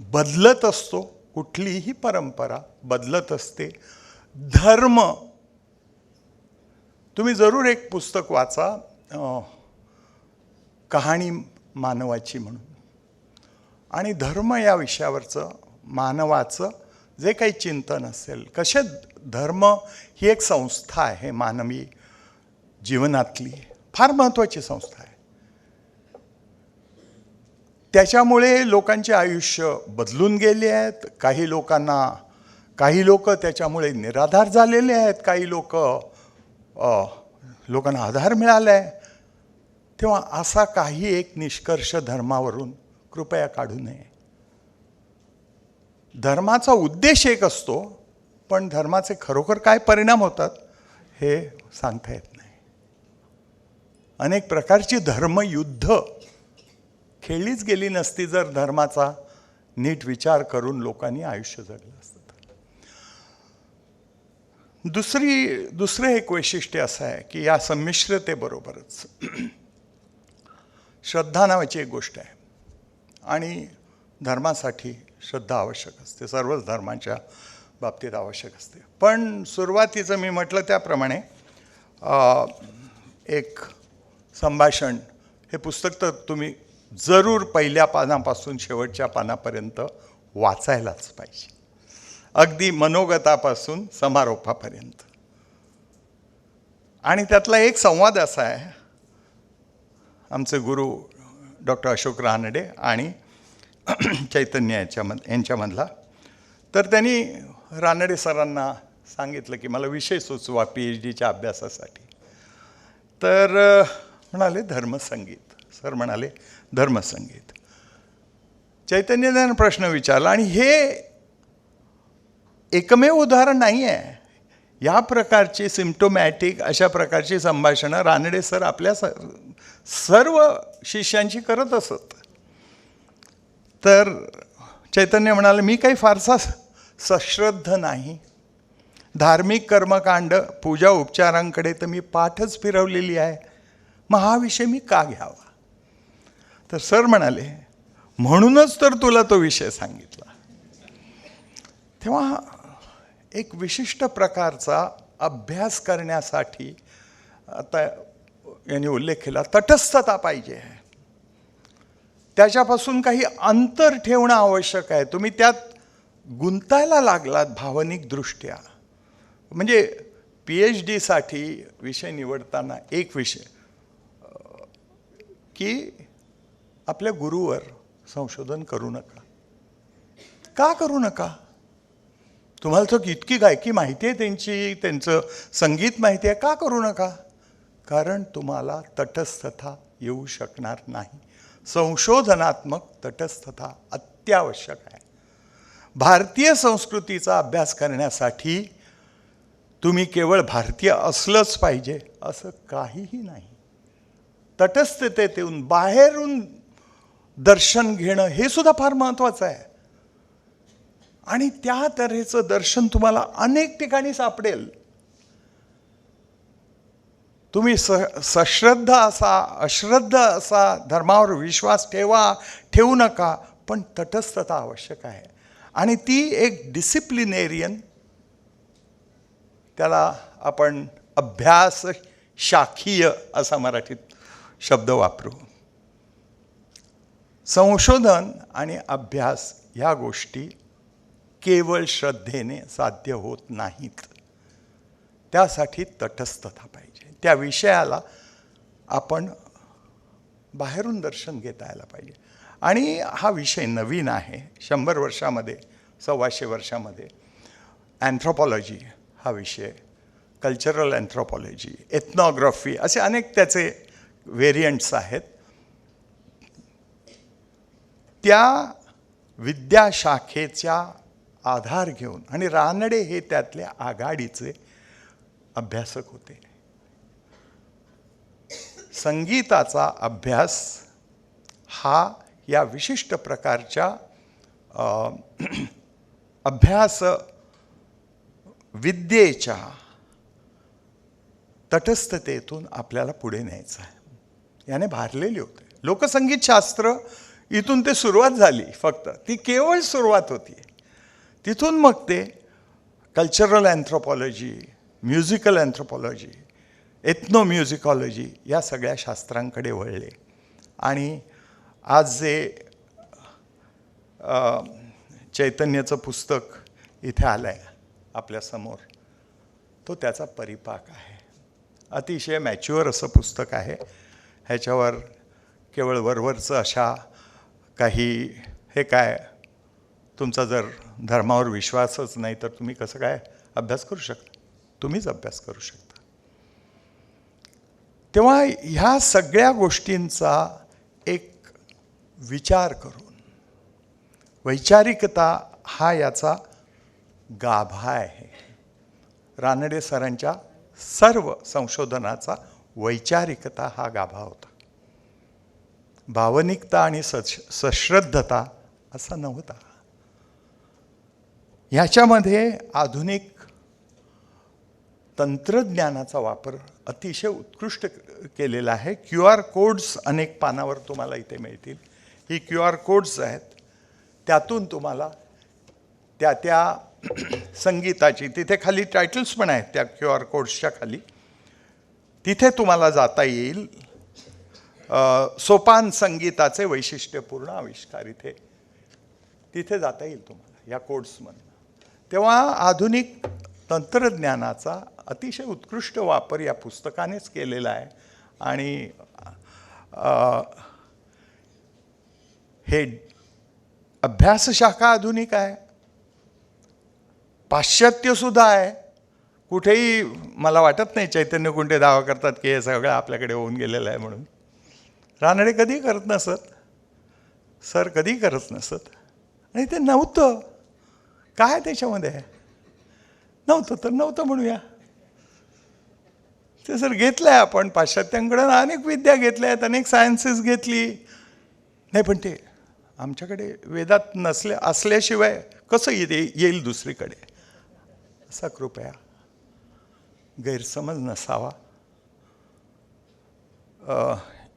बदलत असतो, कुठलीही परंपरा बदलत असते. धर्म, तुम्ही जरूर एक पुस्तक वाचा, कहाणी मानवाची म्हणून, आणि धर्म या विषयावरचं मानवाचं जे काही चिंतन असेल, कसे धर्म ही एक संस्था आहे मानवी जीवनातली, फार महत्त्वाची संस्था आहे. त्याच्यामुळे लोकांचे आयुष्य बदलून गेले आहेत. काही लोक त्याच्यामुळे निराधार झालेले आहेत, काही लोकांना आधार मिळाला आहे. तेव्हा असा काही एक निष्कर्ष धर्मावरून कृपया काढू नये. धर्माचा उद्देश एक असतो, पण धर्माचे खरोखर काय परिणाम होतात हे सांगता येत नाही. अनेक प्रकारची धर्मयुद्ध खेळलीच गेली नसती जर धर्माचा नीट विचार करून लोकांनी आयुष्य जगलं असतं. दुसरं एक वैशिष्ट्य असं आहे की या संमिश्रतेबरोबरच श्रद्धा नावाची एक गोष्ट आहे, आणि धर्मासाठी श्रद्धा आवश्यक असते, सर्वच धर्मांच्या बाबतीत आवश्यक असते. पण सुरुवातीचं मी म्हटलं त्याप्रमाणे एक संभाषण, हे पुस्तक तर तुम्ही जरूर पहिल्या पानापासून शेवटच्या पानापर्यंत वाचायलाच पाहिजे, अगदी मनोगतापासून समारोपापर्यंत. आणि त्यातला एक संवाद असा आहे, आमचे गुरु डॉक्टर अशोक रानडे आणि चैतन्य यांच्यामधला. तर त्यांनी रानडे सरांना सांगितलं की मला विषय सुचवा PhDच्या अभ्यासासाठी. तर म्हणाले धर्मसंगीत. सर म्हणाले धर्मसंगीत. चैतन्याने प्रश्न विचारला, आणि हे एकमेव उदाहरण नाही आहे. या प्रकारची सिम्प्टोमॅटिक अशा प्रकारची संभाषणं रानडे सर आपल्या सर्व शिष्यांची करत असत. तर चैतन्य म्हणाले, मी काही फारसा सश्रद्ध नाही. धार्मिक कर्मकांड पूजा उपचारांकडे तर मी पाठच फिरवलेली आहे, मग हा विषय मी का घ्यावा. तर सर म्हणाले, म्हणूनच तर तुला तो विषय सांगितला. तेव्हा एक विशिष्ट प्रकारचा अभ्यास करण्यासाठी आता यांनी उल्लेख केला, तटस्थता पाहिजे. त्याच्यापासून काही अंतर ठेवणं आवश्यक आहे. तुम्ही त्यात गुंतायला लागलात भावनिकदृष्ट्या. म्हणजे PhD साठी विषय निवडताना एक विषय की आपल्या गुरुवर संशोधन करू नका. का करू नका? तुम्हाला तर इतकी गायकी माहिती आहे त्यांची, त्यांचं संगीत माहिती आहे, का करू नका? कारण तुम्हाला तटस्थता येऊ शकणार नाही. संशोधनात्मक तटस्थता अत्यावश्यक आहे. भारतीय संस्कृतीचा अभ्यास करण्यासाठी तुम्ही केवळ भारतीय असलंच पाहिजे असं काहीही नाही. तटस्थतेतून बाहेरून दर्शन घेणं हे सुद्धा फार महत्त्वाचं आहे. आणि त्या तऱ्हेचं दर्शन तुम्हाला अनेक ठिकाणी सापडेल. तुम्ही सश्रद्ध असा, अश्रद्ध असा, धर्मावर विश्वास ठेवू नका, पण तटस्थता आवश्यक आहे. आणि ती एक डिसिप्लिनेरियन, त्याला आपण अभ्यास शाखीय असा मराठीत शब्द वापरू. संशोधन आणि अभ्यास ह्या गोष्टी केवळ श्रद्धेने साध्य होत नाहीत. त्यासाठी तटस्थता पाहिजे. त्या विषयाला आपण बाहेरून दर्शन घेता यायला पाहिजे. आणि हा विषय नवीन आहे. 100 वर्षामध्ये, 125 वर्षामध्ये अँथ्रोपॉलॉजी हा विषय, कल्चरल अँथ्रोपॉलॉजी, एथनॉग्राफी, असे अनेक त्याचे व्हेरियंट्स आहेत. त्या विद्याशाखेचा आधार घेऊन, आणि रानडे हे त्यातल्या आघाडीचे अभ्यासक होते. संगीताचा अभ्यास हा या विशिष्ट प्रकारच्या अभ्यास विद्येच्या तटस्थतेतून आपल्याला पुढे न्यायचं आहे. याने भारलेले होते. लोकसंगीतशास्त्र इथून ते सुरुवात झाली, फक्त ती केवळ सुरुवात होती. तिथून मग ते कल्चरल अँथ्रोपॉलॉजी, म्युझिकल अँथ्रोपॉलॉजी, एथनोम्युझिकॉलॉजी या सगळ्या शास्त्रांकडे वळले. आणि आज जे चैतन्याचं पुस्तक इथे आलं आहे आपल्यासमोर, तो त्याचा परिपाक आहे. अतिशय मॅच्युअर असं पुस्तक आहे. ह्याच्यावर केवळ वरवरचं अशा काही, हे काय, तुमचा जर धर्मावर विश्वासच नाही तर तुम्ही कसं काय अभ्यास करू शकता? तुम्हीच अभ्यास करू शकता. तेव्हा ह्या सगळ्या गोष्टींचा एक विचार करून, वैचारिकता हा याचा गाभा आहे. रानडे सरांच्या सर्व संशोधनाचा वैचारिकता हा गाभा होता. भावनिकता आणि सश्रद्धता असा नव्हता. ह्याच्यामध्ये आधुनिक तंत्रज्ञानाचा वापर अतिशय उत्कृष्ट केलेला आहे. QR कोड्स अनेक पानावर तुम्हाला इथे मिळतील. ही QR कोड्स आहेत. त्यातून तुम्हाला त्या संगीताची, तिथे खाली टायटल्स पण आहेत त्या QR कोड्सच्या खाली, तिथे तुम्हाला जाता येईल. सोपान संगीताचे वैशिष्ट्यपूर्ण आविष्कार तिथे जाता येईल तुम्हाला या कोड्समधून. तेव्हा आधुनिक तंत्रज्ञानाचा अतिशय उत्कृष्ट वापर या पुस्तकानेच केलेला आहे. आणि हे अभ्यासशाखा आधुनिक आहे, पाश्चात्य सुद्धा आहे. कुठेही मला वाटत नाही चैतन्य कुंटे दावा करतात की हे सगळं आपल्याकडे होऊन गेलेलं आहे म्हणून. रानडे कधी करत नसत, सर कधी करत नसत. आणि ते नव्हतं. काय त्याच्यामध्ये नव्हतं तर नव्हतं म्हणूया. ते सर घेतलं आहे आपण पाश्चात्यांकडून अनेक विद्या घेतल्या आहेत, अनेक सायन्सेस घेतली नाही, पण ते आमच्याकडे वेदात असल्याशिवाय कसं येईल दुसरीकडे, असा कृपया गैरसमज नसावा.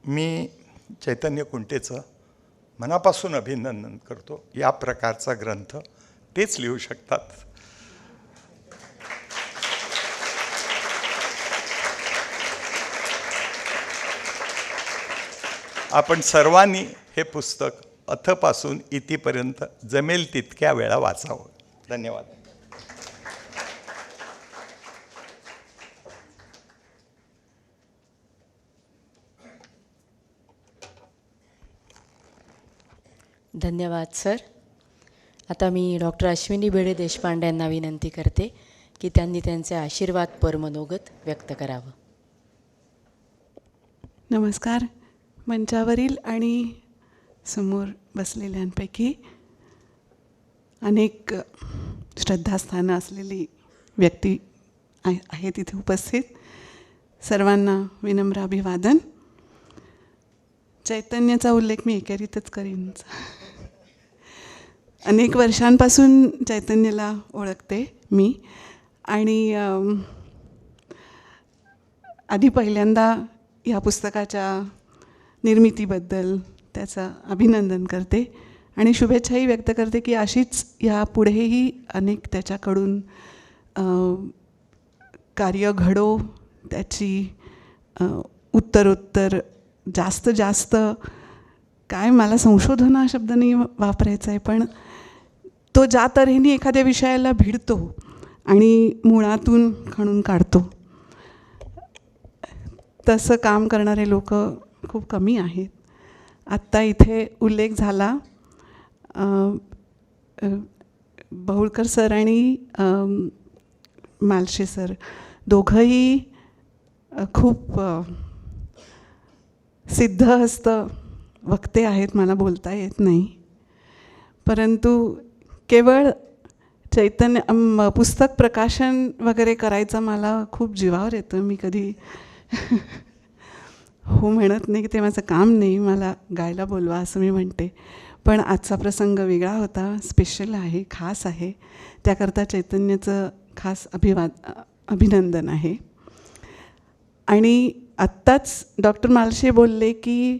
मी चैतन्य कुंटेचं मनापासून अभिनंदन करतो. या प्रकारचा ग्रंथ तेच लिहू शकतात. आपण सर्वांनी हे पुस्तक अथपासून इतिपर्यंत जमेल तितक्या वेळा वाचावं. धन्यवाद. धन्यवाद सर. आता मी डॉक्टर अश्विनी भिडे देशपांडे यांना विनंती करते की त्यांनी त्यांचे आशीर्वादपर मनोगत व्यक्त करावं. नमस्कार. मंचावरील आणि समोर बसलेल्यांपैकी अनेक श्रद्धास्थानं असलेली व्यक्ती आहे तिथे उपस्थित. सर्वांना विनम्र अभिवादन. चैतन्याचा उल्लेख मी एकेरीतच करीन. अनेक वर्षांपासून चैतन्याला ओळखते मी आणि आधी पहिल्यांदा ह्या पुस्तकाच्या निर्मितीबद्दल त्याचं अभिनंदन करते आणि शुभेच्छाही व्यक्त करते की अशीच ह्या पुढेही अनेक त्याच्याकडून कार्य घडो, त्याची उत्तरोत्तर जास्त काय, मला संशोधन हा शब्द नाही वापरायचा आहे, पण तो ज्या तऱ्हेने एखाद्या विषयाला भिडतो आणि मुळातून खणून काढतो तसं काम करणारे लोक खूप कमी आहेत. आत्ता इथे उल्लेख झाला बहुळकर सर आणि मालशे सर दोघंही खूप सिद्धहस्त वक्ते आहेत. मला बोलता येत नाही, परंतु केवळ चैतन्य पुस्तक प्रकाशन वगैरे करायचं मला खूप जीवावर येतं. मी कधी हो म्हणत नाही की ते माझं काम नाही, मला गायला बोलवा असं मी म्हणते. पण आजचा प्रसंग वेगळा होता, स्पेशल आहे, खास आहे. त्याकरता चैतन्याचं खास अभिनंदन आहे. आणि आत्ताच डॉक्टर मालशे बोलले की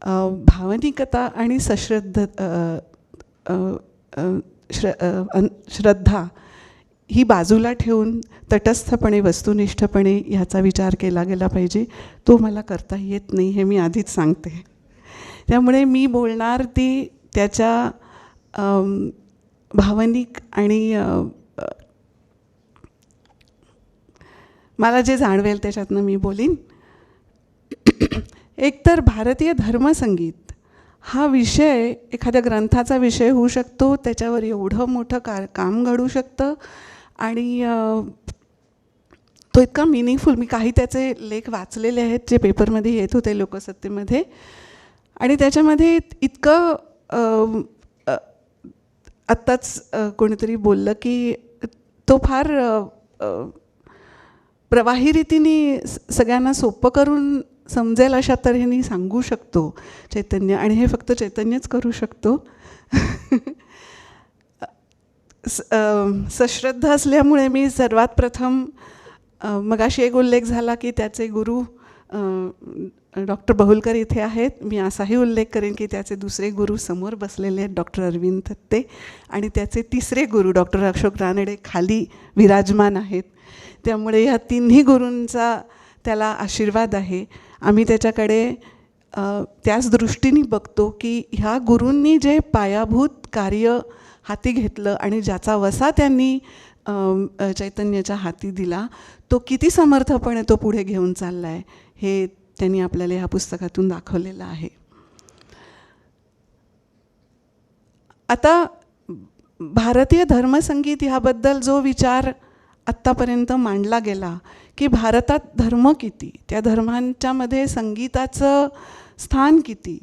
भावनिकता आणि श्रद्धा ही बाजूला ठेवून तटस्थपणे वस्तुनिष्ठपणे ह्याचा विचार केला गेला पाहिजे. तो मला करता येत नाही, हे मी आधीच सांगते. त्यामुळे मी बोलणार ती त्याच्या भावनिक आणि मला जे जाणवेल त्याच्यातनं मी बोलीन. एकतर भारतीय धर्मसंगीत हा विषय एखाद्या ग्रंथाचा विषय होऊ शकतो, त्याच्यावर एवढं मोठं काम घडू शकतं आणि तो इतका मिनिंगफुल. मी काही त्याचे लेख वाचलेले आहेत जे पेपरमध्ये येत होते लोकसत्तेमध्ये, आणि त्याच्यामध्ये इतकं आत्ताच कोणीतरी बोललं की तो फार प्रवाही रीतीने सगळ्यांना सोपं करून समजेल अशा तऱ्हेने सांगू शकतो चैतन्य, आणि हे फक्त चैतन्यच करू शकतो. सश्रद्धा असल्यामुळे मी सर्वात प्रथम मगाशी एक उल्लेख झाला की त्याचे गुरु डॉक्टर बहुलकर इथे आहेत. मी असाही उल्लेख करेन की त्याचे दुसरे गुरु समोर बसलेले आहेत, डॉक्टर अरविंद थत्ते, आणि त्याचे तिसरे गुरु डॉक्टर अशोक रानडे खाली विराजमान आहेत. त्यामुळे ह्या तिन्ही गुरूंचा त्याला आशीर्वाद आहे. आम्ही त्याच्याकडे त्याच दृष्टीने बघतो की ह्या गुरूंनी जे पायाभूत कार्य हाती घेतलं आणि ज्याचा वसा त्यांनी चैतन्याच्या हाती दिला, तो किती समर्थपणे तो पुढे घेऊन चालला आहे हे त्यांनी आपल्याला ह्या पुस्तकातून दाखवलेलं आहे. आता भारतीय धर्मसंगीत ह्याबद्दल जो विचार आत्तापर्यंत मांडला गेला की भारतात धर्म किती, त्या धर्मांच्यामध्ये संगीताचं स्थान किती,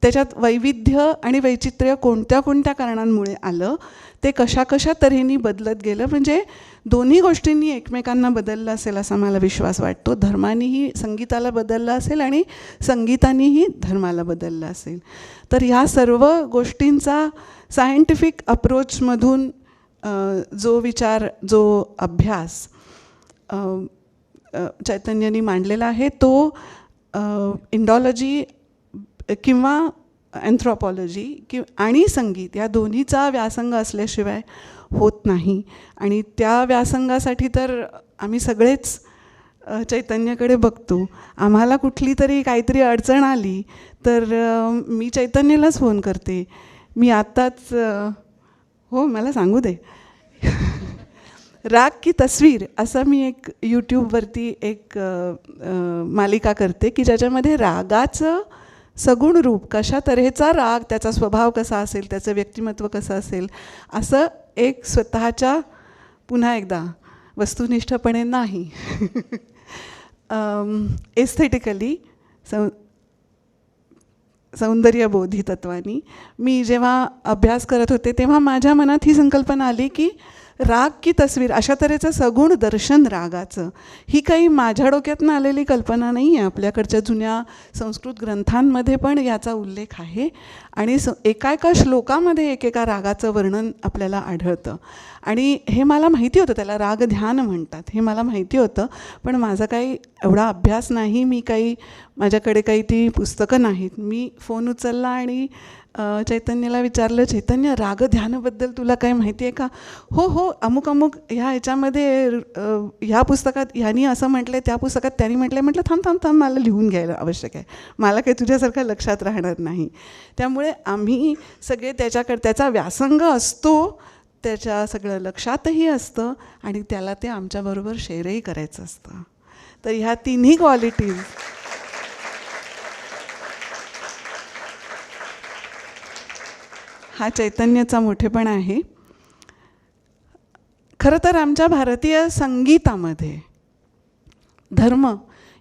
त्याच्यात वैविध्य आणि वैचित्र्य कोणत्या कोणत्या कारणांमुळे आलं, ते कशा कशा तऱ्हेने बदलत गेलं, म्हणजे दोन्ही गोष्टींनी एकमेकांना बदललं असेल असा मला विश्वास वाटतो. धर्मानीही संगीताला बदललं असेल आणि संगीतानीही धर्माला बदललं असेल. तर ह्या सर्व गोष्टींचा सायंटिफिक अप्रोचमधून जो विचार, जो अभ्यास चैतन्यांनी मांडलेला आहे तो इंडॉलॉजी किंवा अँथ्रोपॉलॉजी आणि संगीत या दोन्हीचा व्यासंग असल्याशिवाय होत नाही. आणि त्या व्यासंगासाठी तर आम्ही सगळेच चैतन्याकडे बघतो. आम्हाला कुठली तरी काहीतरी अडचण आली तर मी चैतन्यालाच फोन करते. मी आत्ताच हो मला सांगू दे राग की तस्वीर असं मी एक यूट्यूबवरती एक मालिका करते की ज्याच्यामध्ये रागाचं सगुण रूप, कशा तऱ्हेचा राग, त्याचा स्वभाव कसा असेल, त्याचं व्यक्तिमत्व कसं असेल, असं एक स्वतःच्या पुन्हा एकदा वस्तुनिष्ठपणे नाही एस्थेटिकली सौंदर्यबोधी तत्वानी मी जेव्हा अभ्यास करत होते तेव्हा माझ्या मनात ही संकल्पना आली की राग की तस्वीर अशा तऱ्हेचं सगुण दर्शन रागाचं ही काही माझ्या डोक्यातनं आलेली कल्पना नाही आहे. आपल्याकडच्या जुन्या संस्कृत ग्रंथांमध्ये पण याचा उल्लेख आहे आणि एका एका श्लोकामध्ये एकेका रागाचं वर्णन आपल्याला आढळतं. आणि हे मला माहिती होतं, त्याला राग ध्यान म्हणतात हे मला माहिती होतं. पण माझा काही एवढा अभ्यास नाही, मी काही माझ्याकडे काही ती पुस्तकं नाहीत. मी फोन उचलला आणि चैतन्याला विचारलं, चैतन्य राग ध्यानाबद्दल तुला काय माहिती आहे का? हो हो अमुक अमुक ह्याच्यामध्ये ह्या पुस्तकात ह्यानी असं म्हटलं आहे, त्या पुस्तकात त्यांनी म्हटलं. म्हटलं थांब थांब थांब मला लिहून घ्यायला आवश्यक आहे, मला काही तुझ्यासारखं लक्षात राहणार नाही. त्यामुळे आम्ही सगळे त्याचा व्यासंग असतो, त्याच्या सगळं लक्षातही असतं आणि त्याला ते आमच्याबरोबर शेअरही करायचं असतं. तर ह्या तिन्ही क्वालिटीज हा चैतन्याचा मोठेपणा आहे. खरं तर आमच्या भारतीय संगीतामध्ये धर्म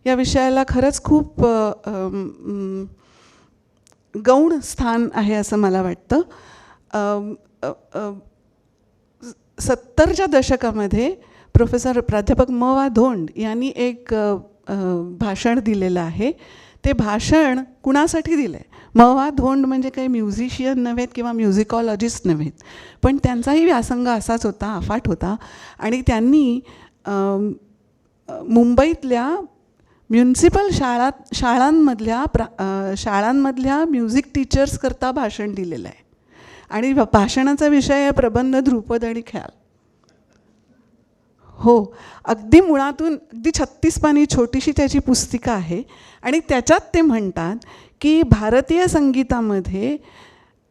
या विषयाला खरंच खूप गौण स्थान आहे असं मला वाटतं. 70च्या दशकामध्ये प्राध्यापक म वा धोंड यांनी एक भाषण दिलेलं आहे. ते भाषण कुणासाठी दिलं आहे? म वा धोंड म्हणजे काही म्युझिशियन नव्हेत किंवा म्युझिकॉलॉजिस्ट नव्हेत, पण त्यांचाही व्यासंग असाच होता, अफाट होता. आणि त्यांनी मुंबईतल्या म्युन्सिपल शाळांमधल्या म्युझिक टीचर्सकरता भाषण दिलेलं आहे. आणि भाषणाचा विषय आहे प्रबंध, ध्रुपद आणि ख्याल. हो, अगदी मुळातून अगदी 36 पानी छोटीशी त्याची पुस्तिका आहे. आणि त्याच्यात ते म्हणतात की भारतीय संगीतामध्ये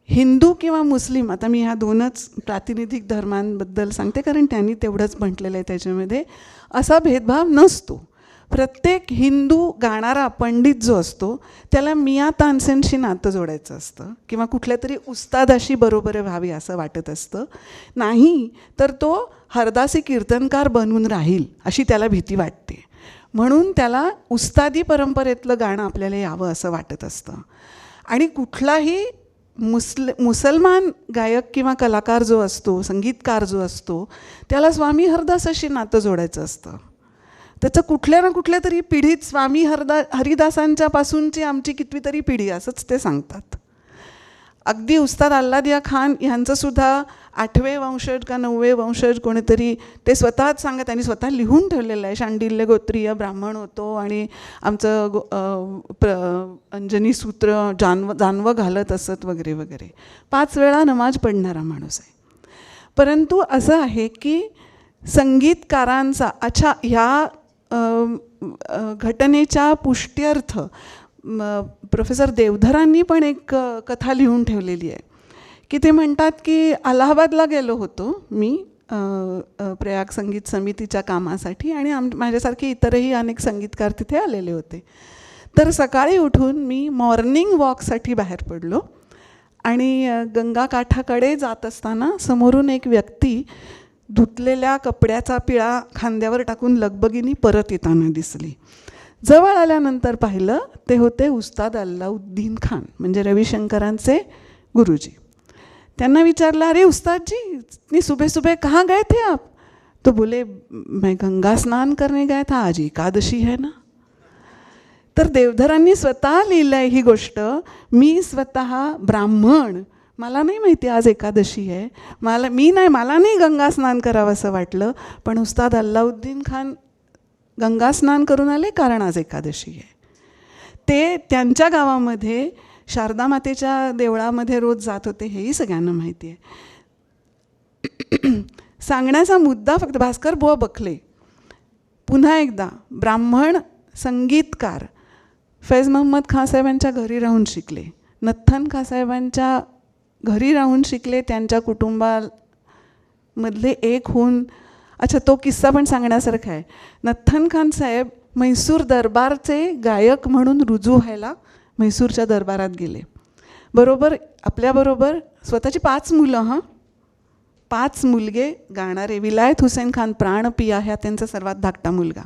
हिंदू किंवा मुस्लिम, आता मी ह्या दोनच प्रातिनिधिक धर्मांबद्दल सांगते कारण त्यांनी तेवढंच म्हटलेलं आहे त्याच्यामध्ये, असा भेदभाव नसतो. प्रत्येक हिंदू गाणारा पंडित जो असतो त्याला मियाँ तानसेनशी नातं जोडायचं असतं किंवा कुठल्या तरी उस्तादाशी बरोबर व्हावी असं वाटत असतं. नाही तर तो हरदासी कीर्तनकार बनून राहील अशी त्याला भीती वाटते. म्हणून त्याला उस्तादी परंपरेतलं गाणं आपल्याला यावं असं वाटत असतं. आणि कुठलाही मुसलमान गायक किंवा कलाकार जो असतो, संगीतकार जो असतो, त्याला स्वामी हरदासाशी नातं जोडायचं असतं. त्याचं कुठल्या ना कुठल्या तरी पिढीत स्वामी हरिदासांच्या पासूनची आमची कितवी तरी पिढी असंच ते सांगतात. अगदी उस्ताद अल्लादिया खान ह्यांचंसुद्धा 8वे वंशज का 9वे वंशज कोणीतरी ते स्वतःच सांगत, त्यांनी स्वतः लिहून ठेवलेलं आहे. शांडिल्य गोत्रीय ब्राह्मण होतो आणि आमचं अंजनी सूत्र जानवं घालत असत वगैरे वगैरे. 5 वेळा नमाज पढणारा माणूस आहे. परंतु असं आहे की संगीतकारांचा ह्या घटनेच्या पुष्ट्यर्थ प्रोफेसर देवधरांनी पण एक कथा लिहून ठेवलेली आहे की ते म्हणतात की अलाहाबादला गेलो होतो मी प्रयाग संगीत समितीच्या कामासाठी आणि माझ्यासारखे इतरही अनेक संगीतकार तिथे आलेले होते. तर सकाळी उठून मी मॉर्निंग वॉकसाठी बाहेर पडलो आणि गंगा काठाकडे जात असताना समोरून एक व्यक्ती धुतलेल्या कपड्याचा पिळा खांद्यावर टाकून लगबगीने परत येताना दिसली. जवळ आल्यानंतर पाहिलं ते होते उस्ताद अल्लाउद्दीन खान, म्हणजे रविशंकरांचे गुरुजी. त्यांना विचारलं, अरे उस्ताद जी, इतनी सुबह सुबह कहाँ गए थे आप? तो बोले मैं गंगा स्नान करने गया था, आज एकादशी है ना. तर देवधरांनी स्वतः लिहिलं आहे ही गोष्ट. मी स्वतः ब्राह्मण, मला नाही माहिती आज एकादशी आहे, मला नाही गंगा स्नान करावं असं वाटलं, पण उस्ताद अल्लाउद्दीन खान गंगा स्नान करून आले कारण आज एकादशी आहे. ते त्यांच्या गावामध्ये शारदा मातेच्या देवळामध्ये रोज जात होते, हेही सगळ्यांना माहिती आहे. सांगण्याचा मुद्दा फक्त भास्कर बुवा बखले पुन्हा एकदा ब्राह्मण संगीतकार फैज महम्मद खां साहेबांच्या घरी राहून शिकले, नथ्थन खां साहेबांच्या घरी राहून शिकले, त्यांच्या कुटुंबामधले एक होऊन. अच्छा, तो किस्सा पण सांगण्यासारखा आहे. नथ्थन खान साहेब म्हैसूर दरबारचे गायक म्हणून रुजू व्हायला म्हैसूरच्या दरबारात गेले. बरोबर आपल्याबरोबर स्वतःची 5 मुलं, 5 मुलगे गाणारे. विलायत हुसेन खान प्राणपिया ह्या त्यांचा सर्वात धाकटा मुलगा.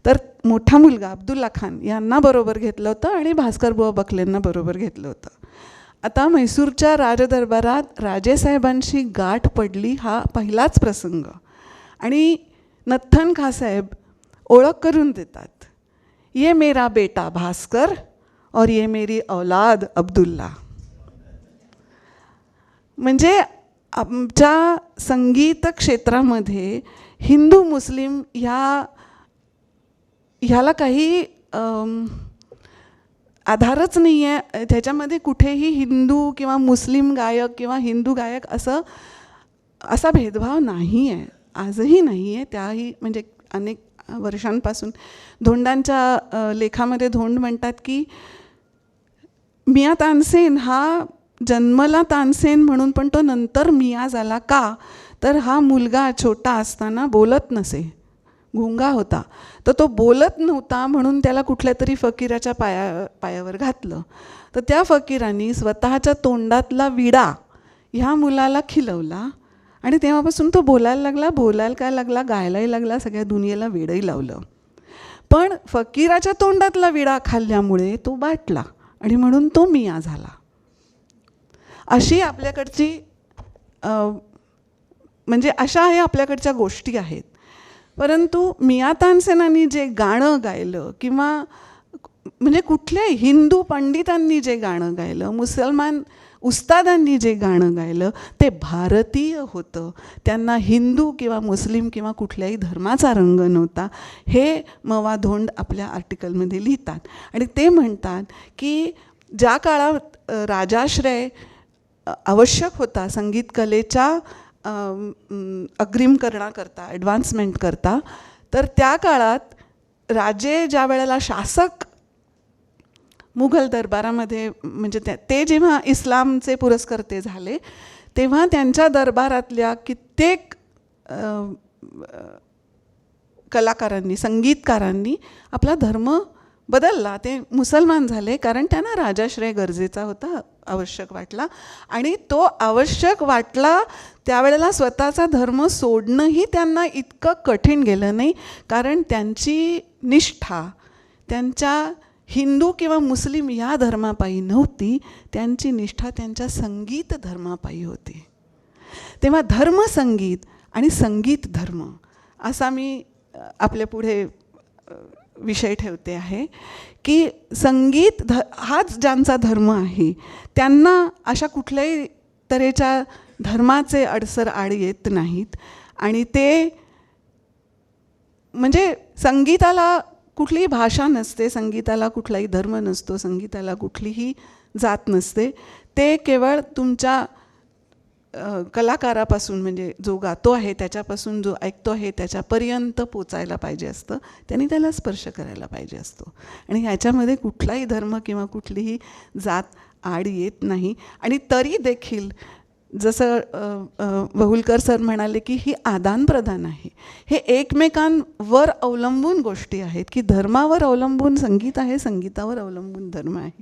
तर मोठा मुलगा अब्दुल्ला खान यांना बरोबर घेतलं होतं आणि भास्कर बुवा बखलेंना बरोबर घेतलं होतं. आता म्हैसूरच्या राजदरबारात राजेसाहेबांशी गाठ पडली, हा पहिलाच प्रसंग. आणि नथ्थन खां साहेब ओळख करून देतात, ये मेरा बेटा भास्कर और ये मेरी औलाद अब्दुल्ला. म्हणजे आमच्या संगीत क्षेत्रामध्ये हिंदू मुस्लिम ह्याला काही आधारच नाही आहे. त्याच्यामध्ये कुठेही हिंदू किंवा मुस्लिम गायक किंवा हिंदू गायक असा भेदभाव नाही आहे, आजही नाही आहे. त्याही म्हणजे अनेक वर्षांपासून धोंडांच्या लेखामध्ये धोंड म्हणतात की मियाँ तानसेन हा जन्मला तानसेन म्हणून, पण तो नंतर मियाँ झाला का, तर हा मुलगा छोटा असताना बोलत नसे, गुंगा होता, तर तो बोलत नव्हता म्हणून त्याला कुठल्या तरी फकीराच्या पायावर घातलं. तर त्या फकीरांनी स्वतःच्या तोंडातला विडा ह्या मुलाला खिलवला आणि तेव्हापासून तो बोलायला काय लागला, गायलाही लागला, सगळ्या दुनियेला वेडही लावलं. पण फकीराच्या तोंडातला विडा खाल्ल्यामुळे तो बाटला आणि म्हणून तो मियाँ झाला. अशी आपल्याकडची म्हणजे अशा हे आपल्याकडच्या गोष्टी आहेत. परंतु मियाँ तानसेनांनी जे गाणं गायलं किंवा म्हणजे कुठल्याही हिंदू पंडितांनी जे गाणं गायलं, मुसलमान उस्तादांनी जे गाणं गायलं, ते भारतीय होतं. त्यांना हिंदू किंवा मुस्लिम किंवा कुठल्याही धर्माचा रंग नव्हता. हे मवा धोंड आपल्या आर्टिकलमध्ये लिहितात. आणि ते म्हणतात की ज्या काळात राजाश्रय आवश्यक होता संगीत कलेच्या अग्रिमकरणाकरता, ॲडव्हान्समेंट करता, तर त्या काळात राजे ज्या वेळेला शासक मुघल दरबारामध्ये म्हणजे ते जेव्हा इस्लामचे पुरस्कर्ते झाले तेव्हा त्यांच्या दरबारातल्या कित्येक कलाकारांनी, संगीतकारांनी आपला धर्म बदलला, ते मुसलमान झाले, कारण त्यांना राजाश्रय गरजेचा होता, आवश्यक वाटला. आणि तो आवश्यक वाटला त्यावेळेला स्वतःचा धर्म सोडणंही त्यांना इतकं कठीण गेलं नाही, कारण त्यांची निष्ठा त्यांच्या हिंदू किंवा मुस्लिम या धर्मापायी नव्हती, त्यांची निष्ठा त्यांच्या संगीत धर्मापायी होती. तेव्हा धर्मसंगीत आणि संगीत धर्म असा मी आपल्या पुढे विषय ठेवते आहे की संगीत हाच ज्यांचा धर्म आहे त्यांना अशा कुठल्याही तऱ्हेच्या धर्माचे अडसर आड येत नाहीत. आणि ते म्हणजे संगीताला कुठलीही भाषा नसते, संगीताला कुठलाही धर्म नसतो, संगीताला कुठलीही जात नसते. ते केवळ तुमच्या कलाकारापासून म्हणजे जो गातो आहे त्याच्यापासून जो ऐकतो आहे त्याच्यापर्यंत पोचायला पाहिजे असतं, त्यांनी त्याला स्पर्श करायला पाहिजे असतो. आणि ह्याच्यामध्ये कुठलाही धर्म किंवा कुठलीही जात आड येत नाही. आणि तरी देखील जसं बहुलकर सर म्हणाले की ही आदानप्रदान आहे, हे एकमेकांवर अवलंबून गोष्टी आहेत की धर्मावर अवलंबून संगीत आहे, संगीतावर अवलंबून धर्म आहे.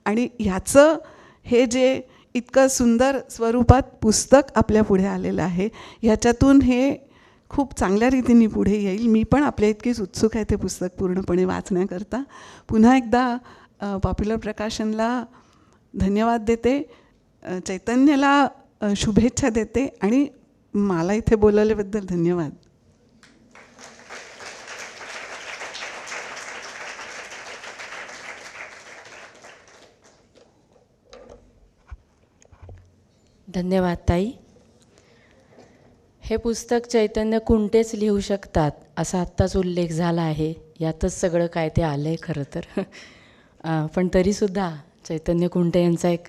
आणि ह्याचं हे जे इतकं सुंदर स्वरूपात पुस्तक आपल्या पुढे आलेलं आहे, ह्याच्यातून हे खूप चांगल्या रीतीने पुढे येईल. मी पण आपल्या इतकीच उत्सुक आहे ते पुस्तक पूर्णपणे वाचण्याकरता. पुन्हा एकदा पॉप्युलर प्रकाशनला धन्यवाद देते, चैतन्यला शुभेच्छा देते आणि मला इथे बोलवल्याबद्दल धन्यवाद. धन्यवाद ताई. हे पुस्तक चैतन्य कुंटेच लिहू शकतात असा आत्ताच उल्लेख झाला आहे. यातच सगळं काय ते आलं आहे खरं तर. पण तरीसुद्धा चैतन्य कुंटे यांचा एक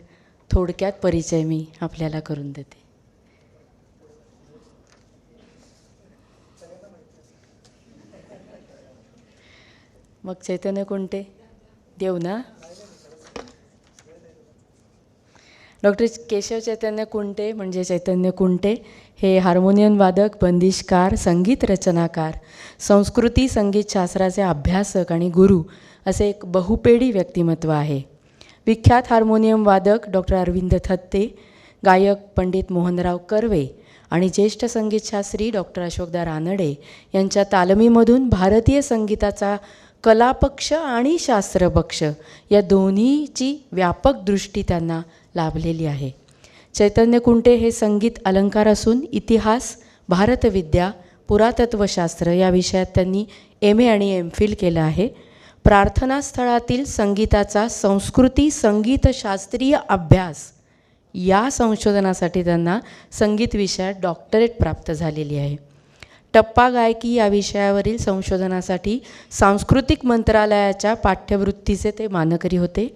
थोडक्यात परिचय मी आपल्याला करून देते. मग चैतन्य कुंटे देऊ ना. डॉक्टर केशव चैतन्य कुंटे म्हणजे चैतन्य कुंटे हे हार्मोनियम वादक, बंदिशकार, संगीत रचनाकार, संस्कृती संगीतशास्त्राचे अभ्यासक आणि गुरु असे एक बहुपेडी व्यक्तिमत्व आहे. विख्यात हार्मोनियम वादक डॉक्टर अरविंद थत्ते, गायक पंडित मोहनराव कर्वे आणि ज्येष्ठ संगीतशास्त्री डॉक्टर अशोकदा रानडे यांच्या तालमीमधून भारतीय संगीताचा कलापक्ष आणि शास्त्रपक्ष या दोन्हीची व्यापक दृष्टी त्यांना लाभलेली आहे. चैतन्य कुंटे हे संगीत अलंकार असून इतिहास, भारतविद्या, पुरातत्वशास्त्र या विषयात त्यांनी MA आणि MPhil केलं आहे. प्रार्थनास्थळातील संगीताचा संस्कृती संगीतशास्त्रीय अभ्यास या संशोधनासाठी त्यांना संगीत विषयात डॉक्टरेट प्राप्त झालेली आहे. टप्पा गायकी या विषयावरील संशोधनासाठी सांस्कृतिक मंत्रालयाच्या पाठ्यवृत्तीचे ते मानकरी होते.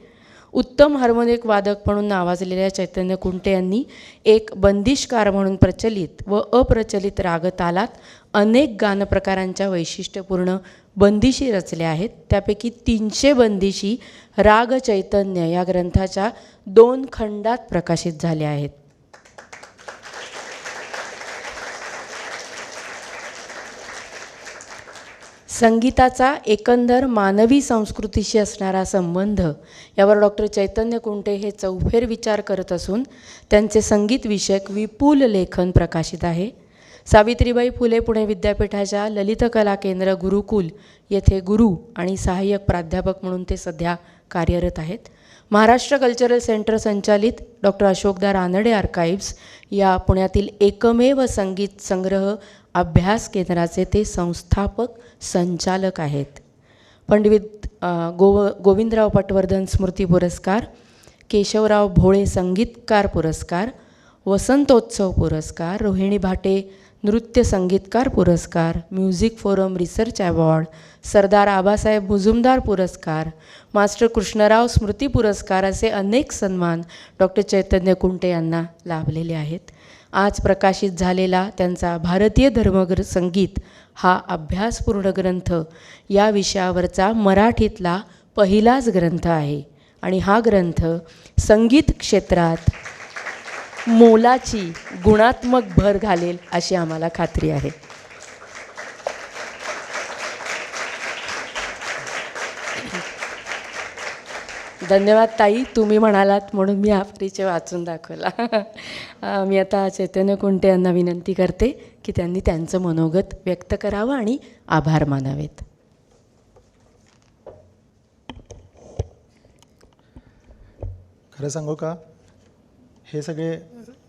उत्तम हार्मोनिक वादक म्हणून नावाजलेल्या चैतन्य कुंटे यांनी एक बंदिशकार म्हणून प्रचलित व अप्रचलित रागतालात अनेक गानप्रकारांच्या वैशिष्ट्यपूर्ण बंदिशी रचल्या आहेत. त्यापैकी 300 बंदिशी राग चैतन्य या ग्रंथाच्या 2 खंडात प्रकाशित झाल्या आहेत. संगीताचा एकंदर मानवी संस्कृतीशी असणारा संबंध यावर डॉक्टर चैतन्य कुंटे हे चौफेर विचार करत असून त्यांचे संगीतविषयक विपुल लेखन प्रकाशित आहे. सावित्रीबाई फुले पुणे विद्यापीठाच्या ललित कला केंद्र गुरुकुल येथे गुरु आणि सहाय्यक प्राध्यापक म्हणून ते सध्या कार्यरत आहेत. महाराष्ट्र कल्चरल सेंटर संचालित डॉक्टर अशोकदा रानडे आर्काइव्स या पुण्यातील एकमेव संगीत संग्रह अभ्यास केंद्राचे ते संस्थापक संचालक आहेत. पंडित गोविंदराव पटवर्धन स्मृती पुरस्कार, केशवराव भोळे संगीतकार पुरस्कार, वसंतोत्सव पुरस्कार, रोहिणी भाटे नृत्य संगीतकार पुरस्कार, म्युझिक फोरम रिसर्च अवॉर्ड, सरदार आबासाहेब मुजुमदार पुरस्कार, मास्टर कृष्णराव स्मृती पुरस्कार असे अनेक सन्मान डॉक्टर चैतन्य कुंटे यांना लाभलेले आहेत. आज प्रकाशित झालेला त्यांचा भारतीय संगीत हा अभ्यासपूर्ण ग्रंथ या विषयावरचा मराठीतला पहिलाच ग्रंथ आहे आणि हा ग्रंथ संगीत क्षेत्रात मोलाची गुणात्मक भर घालेल अशी आम्हाला खात्री आहे. धन्यवाद ताई, तुम्ही म्हणालात म्हणून मी हा परिचय वाचून दाखवला. मी आता चैतन्य कुंटे यांना विनंती करते की त्यांनी त्यांचं मनोगत व्यक्त करावं आणि आभार मानावेत. खरं सांगू का, हे सगळे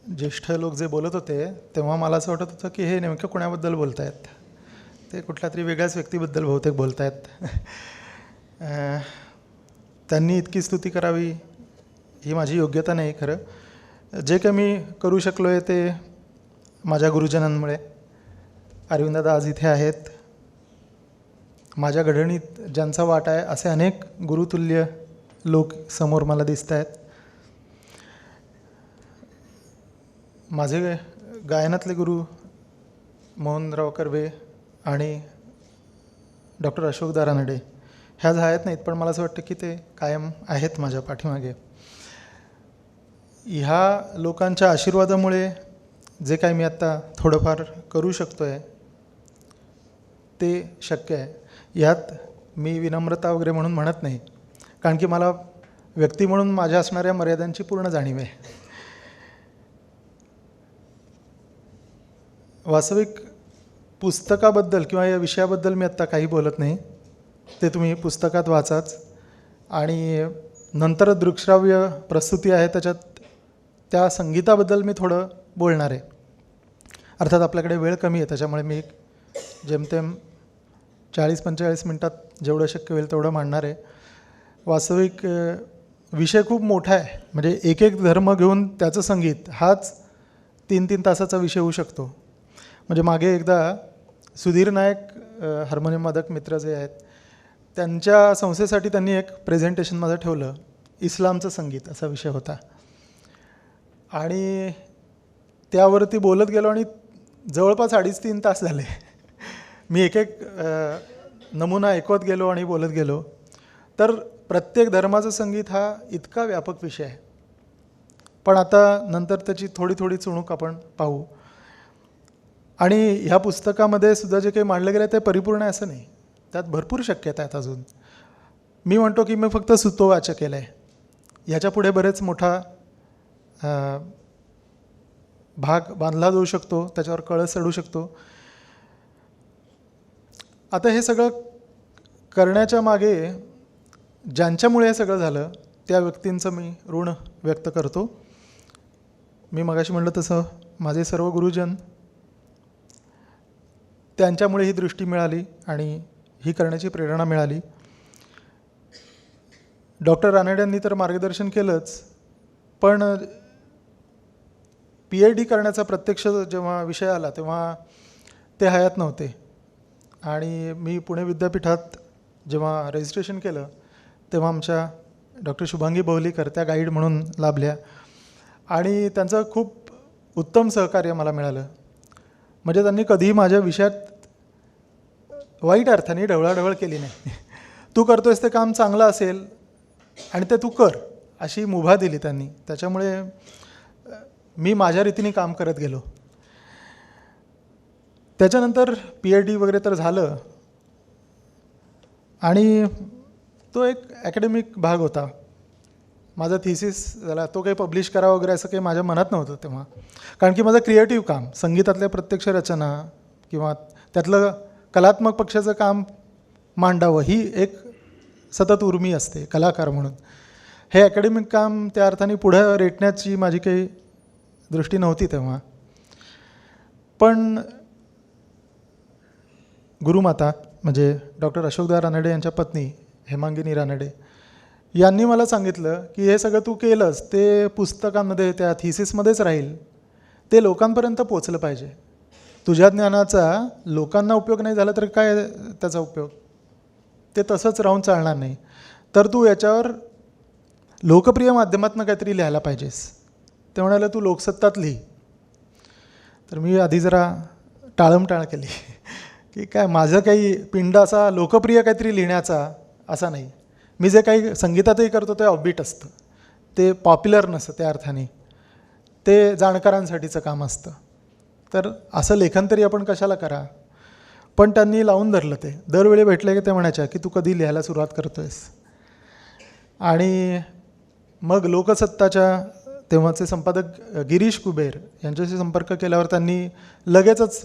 ज्येष्ठ लोक जे बोलत होते तेव्हा मला असं वाटत होतं की हे नेमकं कोणाबद्दल बोलत आहेत. ते कुठल्या तरी वेगळ्याच व्यक्तीबद्दल बहुतेक बोलत आहेत. त्यांनी इतकी स्तुती करावी ही माझी योग्यता नाही. खरं जे काही मी करू शकलो आहे ते माझ्या गुरुजनांमुळे. अरविंददा आज इथे आहेत. माझ्या घडणीत ज्यांचा वाटा आहे असे अनेक गुरुतुल्य लोक समोर मला दिसत आहेत. माझे गायनातले गुरु मोहनराव कर्वे आणि डॉक्टर अशोकदा रानडे ह्या झायात नाहीत, पण मला असं वाटतं की ते कायम आहेत माझ्या पाठीमागे. ह्या लोकांच्या आशीर्वादामुळे जे काही मी आत्ता थोडंफार करू शकतो आहे ते शक्य आहे. यात मी विनम्रता वगैरे म्हणून म्हणत नाही, कारण की मला व्यक्ती म्हणून माझ्या असणाऱ्या मर्यादांची पूर्ण जाणीव आहे. वास्तविक पुस्तकाबद्दल किंवा या विषयाबद्दल मी आत्ता काही बोलत नाही. ते तुम्ही पुस्तकात वाचाच आणि नंतर दृकश्राव्य प्रस्तुती आहे त्याच्यात त्या संगीताबद्दल मी थोडं बोलणार आहे. अर्थात आपल्याकडे वेळ कमी आहे त्याच्यामुळे मी जेमतेम 40-45 मिनटात जेवढं शक्य होईल तेवढं मांडणार आहे. वास्तविक विषय खूप मोठा आहे. म्हणजे एक एक धर्म घेऊन त्याचं संगीत हाच तीन तासाचा विषय होऊ शकतो. म्हणजे मागे एकदा सुधीर नायक हार्मोनियम वादक मित्र जे आहेत त्यांच्या संस्थेसाठी त्यांनी एक प्रेझेंटेशन माझं ठेवलं, इस्लामचं संगीत असा विषय होता. आणि त्यावरती बोलत गेलो आणि जवळपास 2.5-3 तास झाले. मी एक नमुना ऐकवत गेलो आणि बोलत गेलो. तर प्रत्येक धर्माचं संगीत हा इतका व्यापक विषय आहे. पण आता नंतर त्याची थोडी चुणूक आपण पाहू. आणि ह्या पुस्तकामध्ये सुद्धा जे काही मांडलं गेलं ते परिपूर्ण आहे असं नाही, त्यात भरपूर शक्यता आहेत अजून. मी म्हणतो की मी फक्त सुतोवाच केलं आहे. ह्याच्या पुढे बरेच मोठा भाग बांधला जाऊ शकतो, त्याच्यावर कळस चढू शकतो. आता हे सगळं करण्याच्या मागे ज्यांच्यामुळे हे सगळं झालं त्या व्यक्तींचं मी ऋण व्यक्त करतो. मी मगाशी म्हटलं तसं माझे सर्व गुरुजन, त्यांच्यामुळे ही दृष्टी मिळाली आणि ही करण्याची प्रेरणा मिळाली. डॉक्टर रानडेंनी तर मार्गदर्शन केलंच, पण PhD करण्याचा प्रत्यक्ष जेव्हा विषय आला तेव्हा ते हयात नव्हते. आणि मी पुणे विद्यापीठात जेव्हा रजिस्ट्रेशन केलं तेव्हा आमच्या डॉक्टर शुभांगी बहुलीकर त्या गाईड म्हणून लाभल्या आणि त्यांचं खूप उत्तम सहकार्य मला मिळालं. म्हणजे त्यांनी कधीही माझ्या विषयात वाईट अर्थाने ढवळाढवळ केली नाही. तू करतोयस ते काम चांगलं असेल आणि ते तू कर अशी मुभा दिली त्यांनी. त्याच्यामुळे मी माझ्या रीतीने काम करत गेलो. त्याच्यानंतर PhD वगैरे तर झालं आणि तो एक ॲकॅडमिक भाग होता. माझा थिसिस झाला, तो काही पब्लिश करावा वगैरे असं काही माझ्या मनात नव्हतं तेव्हा. कारण की माझं क्रिएटिव्ह काम, संगीतातल्या प्रत्यक्ष रचना किंवा त्यातलं कलात्मक पक्षाचं काम मांडावं ही एक सतत उर्मी असते कलाकार म्हणून. हे ॲकॅडमिक काम त्या अर्थाने पुढं रेटण्याची माझी काही दृष्टी नव्हती तेव्हा. पण गुरुमाता म्हणजे डॉक्टर अशोकदा रानडे यांच्या पत्नी हेमांगिनी रानडे यांनी मला सांगितलं की हे सगळं तू केलंस ते पुस्तकांमध्ये त्या थिसिसमध्येच राहील, ते लोकांपर्यंत पोचलं पाहिजे. तुझ्या ज्ञानाचा लोकांना उपयोग नाही झाला तर काय त्याचा उपयोग, ते तसंच राहून चालणार नाही. तर तू याच्यावर लोकप्रिय माध्यमातून काहीतरी लिहायला पाहिजेस. ते म्हणाले तू लोकसत्तात लिही. तर मी आधी जरा टाळमटाळ केली की काय माझं काही पिंड असा लोकप्रिय काहीतरी लिहिण्याचा असा नाही. मी जे काही संगीतातही करतो ते ऑफबीट असतं, ते पॉप्युलर नसतं त्या अर्थाने, ते जाणकारांसाठीचं काम असतं. तर असं लेखन तरी आपण कशाला करा. पण त्यांनी लावून धरलं. ते दरवेळी भेटले की ते म्हणायच्या की तू कधी लिहायला सुरुवात करतोयस. आणि मग लोकसत्ताच्या तेव्हाचे संपादक गिरीश कुबेर यांच्याशी संपर्क केल्यावर त्यांनी लगेचच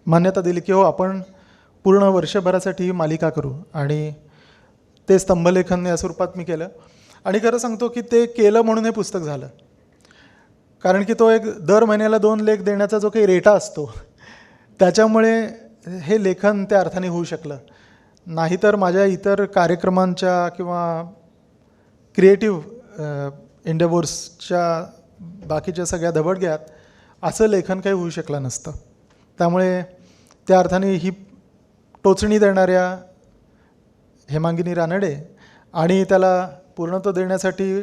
मान्यता दिली की हो आपण पूर्ण वर्षभरासाठी ही मालिका करू. आणि ते स्तंभलेखन या स्वरूपात मी केलं. आणि खरं सांगतो की ते केलं म्हणून हे पुस्तक झालं. कारण की तो एक दर महिन्याला 2 लेख देण्याचा जो काही रेटा असतो त्याच्यामुळे हे लेखन त्या अर्थाने होऊ शकलं. नाहीतर माझ्या इतर कार्यक्रमांच्या किंवा क्रिएटिव्ह एंडेव्हर्सच्या बाकीच्या सगळ्या धबडग्यात असं लेखन काही होऊ शकलं नसतं. त्यामुळे त्या अर्थाने ही टोचणी देणाऱ्या हेमांगिनी रानडे आणि त्याला पूर्णत्व देण्यासाठी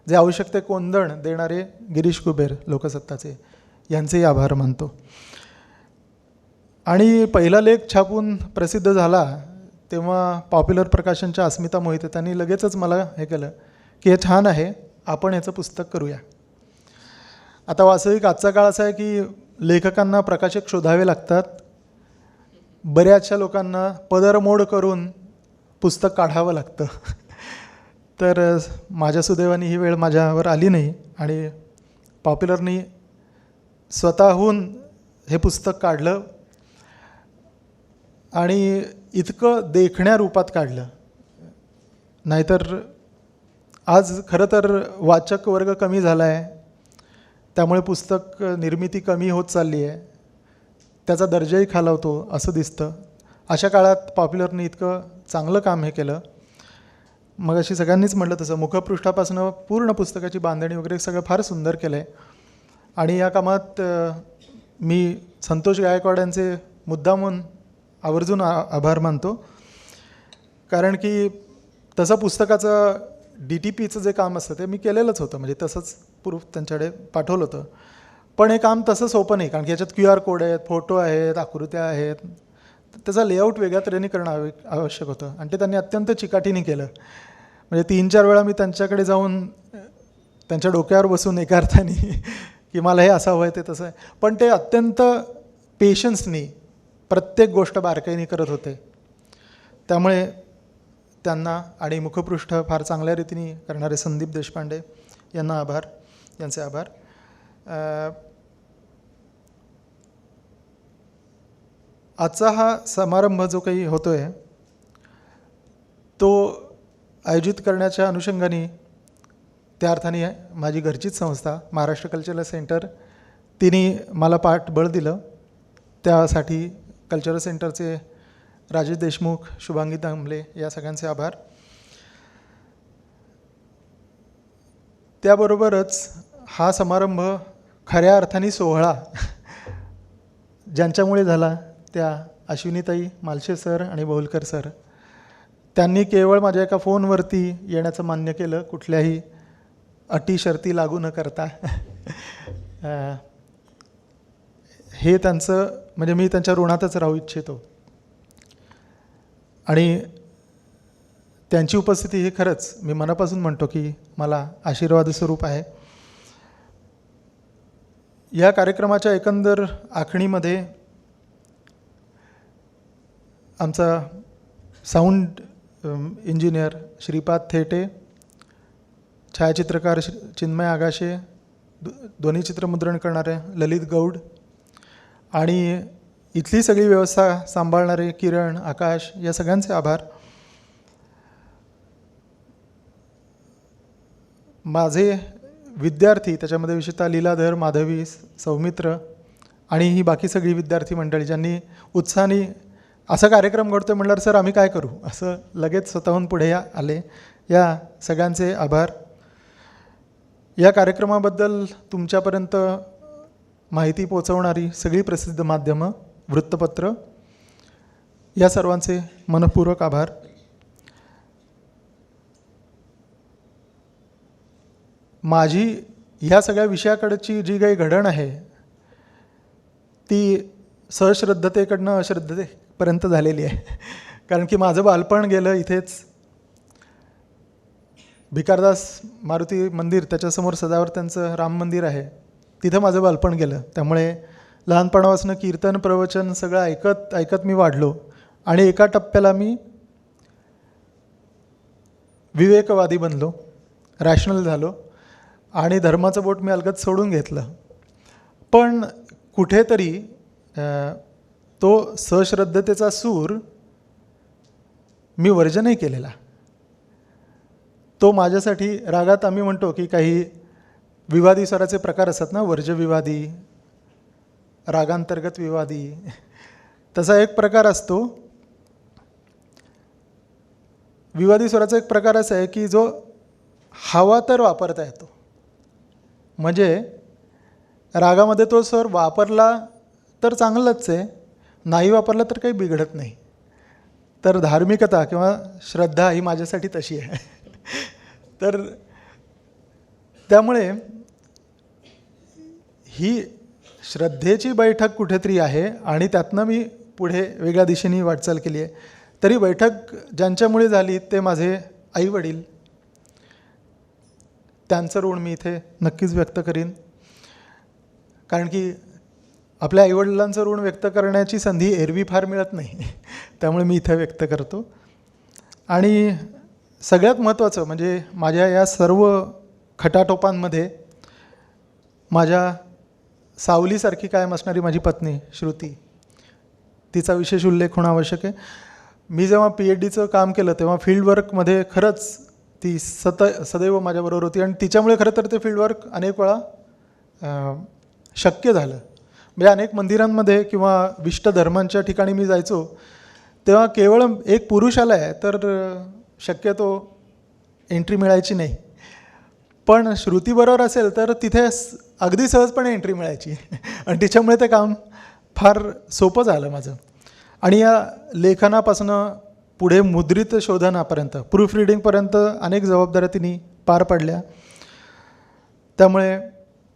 जे आवश्यक ते कोंदण देणारे गिरीश कुबेर लोकसत्ताचे यांचेही आभार मानतो. आणि पहिला लेख छापून प्रसिद्ध झाला तेव्हा पॉप्युलर प्रकाशनच्या अस्मिता मोहिते त्यांनी लगेचच मला हे केलं की हे छान आहे, आपण ह्याचं पुस्तक करूया. आता वास्तविक आजचा काळ असा आहे की लेखकांना प्रकाशक शोधावे लागतात. बऱ्याचशा लोकांना पदरमोड करून पुस्तक काढावं लागतं. तर माझ्या सुदैवाने ही वेळ माझ्यावर आली नाही आणि पॉप्युलरनी स्वतःहून हे पुस्तक काढलं आणि इतकं देखण्या रूपात काढलं. नाहीतर आज खरं तर वाचक वर्ग कमी झाला आहे, त्यामुळे पुस्तक निर्मिती कमी होत चालली आहे, त्याचा दर्जाही खालावतो असं दिसतं. अशा काळात पॉप्युलरनी इतकं चांगलं काम हे केलं. मग अशी सगळ्यांनीच म्हटलं तसं मुखपृष्ठापासून पूर्ण पुस्तकाची बांधणी वगैरे सगळं फार सुंदर केलं आहे. आणि या कामात मी संतोष गायकवाड यांचे मुद्दामून आवर्जून आभार मानतो. कारण की तसं पुस्तकाचं DTPचं जे काम असतं ते मी केलेलंच होतं, म्हणजे तसंच प्रूफ त्यांच्याकडे पाठवलं होतं. पण हे काम तसं सोपं नाही, कारण की याच्यात QR कोड आहेत, फोटो आहेत, आकृत्या आहेत, त्याचा लेआउट वेगळ्या तऱ्हेने करणं आवश्यक होतं आणि ते त्यांनी अत्यंत चिकाटीने केलं. म्हणजे 3-4 वेळा मी त्यांच्याकडे जाऊन त्यांच्या डोक्यावर बसून एका अर्थाने की मला हे असं हवं आहे, ते तसं आहे, पण ते अत्यंत पेशन्सनी प्रत्येक गोष्ट बारकाईने करत होते. त्यामुळे त्यांना आणि मुखपृष्ठ फार चांगल्या रीतीने करणारे संदीप देशपांडे यांना यांचे आभार. आजचा हा समारंभ जो काही होतो आहे तो आयोजित करण्याच्या अनुषंगाने त्या अर्थाने माझी घरचीच संस्था महाराष्ट्र कल्चरल सेंटर तिने मला पाठबळ दिलं. त्यासाठी कल्चरल सेंटरचे राजेश देशमुख, शुभांगी दामले या सगळ्यांचे आभार. त्याबरोबरच हा समारंभ खऱ्या अर्थाने सोहळा ज्यांच्यामुळे झाला त्या अश्विनीताई मालशे सर आणि बहुलकर सर, त्यांनी केवळ माझ्या एका फोनवरती येण्याचं मान्य केलं, कुठल्याही अटी शर्ती लागू न करता. हे त्यांचं म्हणजे मी त्यांच्या ऋणातच राहू इच्छितो आणि त्यांची उपस्थिती ही खरंच मी मनापासून म्हणतो की मला आशीर्वाद स्वरूप आहे. या कार्यक्रमाच्या एकंदर आखणीमध्ये आमचा साऊंड इंजिनियर श्रीपाद थेटे, छायाचित्रकार चिन्मय आगाशे, ध्वनिचित्रमुद्रण करणारे ललित गौड आणि इथली सगळी व्यवस्था सांभाळणारे किरण, आकाश या सगळ्यांचे आभार. माझे विद्यार्थी त्याच्यामध्ये विशेषतः लीलाधर, माधवी, सौमित्र आणि ही बाकी सगळी विद्यार्थी मंडळी ज्यांनी उत्साहाने असा कार्यक्रम घडतो म्हटल्यावर सर आम्ही काय करू असं लगेच स्वतःहून पुढे आले, या सगळ्यांचे आभार. या कार्यक्रमाबद्दल तुमच्यापर्यंत माहिती पोचवणारी सगळी प्रसिद्ध माध्यमं, वृत्तपत्र या सर्वांचे मनःपूर्वक आभार. माझी ह्या सगळ्या विषयाकडची जी काही घडण आहे ती सश्रद्धतेकडनं अश्रद्धतेपर्यंत झालेली आहे. कारण की माझं बालपण गेलं इथेच. भिकारदास मारुती मंदिर त्याच्यासमोर सदावर त्यांचं राम मंदिर आहे, तिथं माझं बालपण गेलं. त्यामुळे लहानपणापासून कीर्तन प्रवचन सगळं ऐकत ऐकत मी वाढलो आणि एका टप्प्याला मी विवेकवादी बनलो, रॅशनल झालो आणि धर्माचं बोट मी अलगद सोडून घेतलं. पण कुठेतरी तो सश्रद्धतेचा सूर मी वर्ज नाही केलेला. तो माझ्यासाठी रागात आम्ही म्हणतो की काही विवादी स्वराचे प्रकार असतात ना, वर्जविवादी, रागांतर्गत विवादी, तसा एक प्रकार असतो. विवादी स्वराचा एक प्रकार असा आहे की जो हवा तर वापरता येतो, म्हणजे रागामध्ये तो स्वर वापरला तर चांगलंच आहे, नाही वापरला तर काही बिघडत नाही. तर धार्मिकता किंवा श्रद्धा ही माझ्यासाठी तशी आहे. तर त्यामुळे ही श्रद्धेची बैठक कुठेतरी आहे आणि त्यातनं मी पुढे वेगळ्या दिशेने वाटचाल केली आहे. तरी बैठक ज्यांच्यामुळे झाली ते माझे आईवडील, त्यांचं ऋण मी इथे नक्कीच व्यक्त करीन. कारण की आपल्या आईवडिलांचं ऋण व्यक्त करण्याची संधी एरवी फार मिळत नाही, त्यामुळे मी इथं व्यक्त करतो. आणि सगळ्यात महत्त्वाचं म्हणजे माझ्या या सर्व खटाटोपांमध्ये माझ्या सावलीसारखी कायम असणारी माझी पत्नी श्रुती, तिचा विशेष उल्लेख होणं आवश्यक आहे. मी जेव्हा PhDचं काम केलं तेव्हा फील्डवर्कमध्ये खरंच ती सदैव माझ्याबरोबर होती आणि तिच्यामुळे खरं तर ते फील्डवर्क अनेक वेळा शक्य झालं. म्हणजे अनेक मंदिरांमध्ये किंवा विष्ट धर्मांच्या ठिकाणी मी जायचो तेव्हा केवळ एक पुरुष आला आहे तर शक्यतो एंट्री मिळायची नाही. पण श्रुतीबरोबर असेल तर तिथे अगदी सहजपणे एंट्री मिळायची आणि तिच्यामुळे ते काम फार सोपं झालं माझं. आणि या लेखनापासून पुढे मुद्रित शोधनापर्यंत प्रूफ रिडिंगपर्यंत अनेक जबाबदाऱ्या तिने पार पाडल्या. त्यामुळे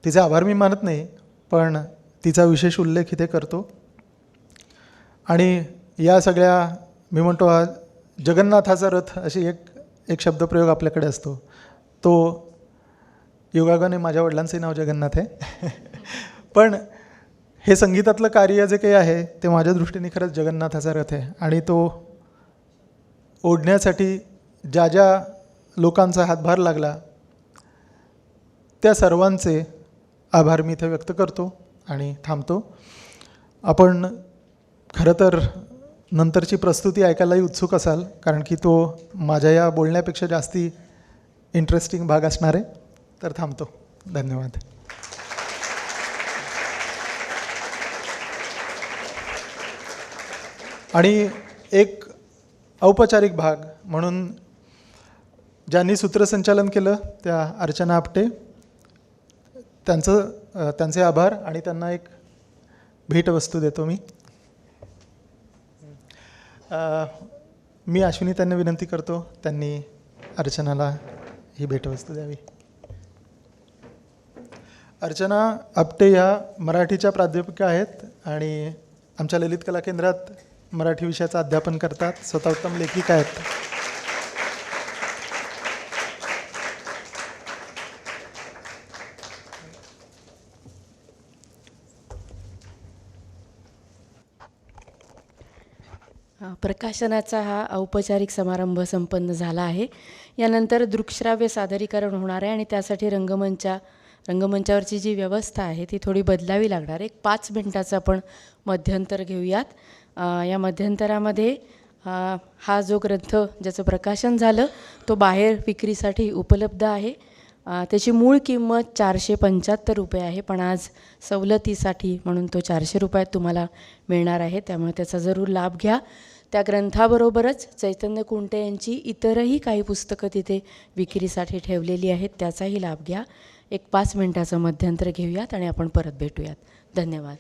तिचे आभार मी मानत नाही, पण तिचा विशेष उल्लेख इथे करतो. आणि या सगळ्या मी म्हणतो हा जगन्नाथाचा रथ अशी एक शब्दप्रयोग आपल्याकडे असतो. तो योगायोगाने माझ्या वडिलांचंही नाव जगन्नाथ आहे पण हे संगीतातलं कार्य जे काही आहे ते माझ्या दृष्टीने खरंच जगन्नाथाचा रथ आहे. आणि तो ओढण्यासाठी ज्या ज्या लोकांचा हातभार लागला त्या सर्वांचे आभार मी इथे व्यक्त करतो आणि थांबतो. आपण खरं तर नंतरची प्रस्तुती ऐकायलाही उत्सुक असाल, कारण की तो माझ्या या बोलण्यापेक्षा जास्ती इंटरेस्टिंग भाग असणार आहे. तर थांबतो. धन्यवाद. आणि एक औपचारिक भाग म्हणून ज्यांनी सूत्रसंचालन केलं त्या अर्चना आपटे, त्यांचे आभार आणि त्यांना एक भेटवस्तू देतो मी. मी अश्विनी त्यांना विनंती करतो त्यांनी अर्चनाला ही भेटवस्तू द्यावी. अर्चना आपटे ह्या मराठीच्या प्राध्यापिका आहेत आणि आमच्या ललित कला केंद्रात मराठी विषयाचं अध्यापन करतात. स्वतः उत्तम लेखिका आहेत. प्रकाशनाचा हा औपचारिक समारंभ संपन्न झाला आहे. यानंतर दृकश्राव्य सादरीकरण होणार आहे आणि त्यासाठी रंगमंचावरची जी व्यवस्था आहे ती थोडी बदलावी लागणार आहे. एक 5 मिनिटाचं आपण मध्यंतर घेऊयात. या मध्यंतरामध्ये हा जो ग्रंथ ज्याचं प्रकाशन झालं तो बाहेर विक्रीसाठी उपलब्ध आहे. त्याची मूळ किंमत 475 रुपये आहे, पण आज सवलतीसाठी म्हणून तो 400 रुपयात तुम्हाला मिळणार आहे. त्यामुळे त्याचा जरूर लाभ घ्या. त्या ग्रंथाबरोबरच चैतन्य कुंटे यांची इतरही काही पुस्तकं तिथे विक्रीसाठी ठेवलेली आहेत, त्याचाही लाभ घ्या. एक 5 मिनिटाचं मध्यंतर घेऊयात आणि आपण परत भेटूयात. धन्यवाद.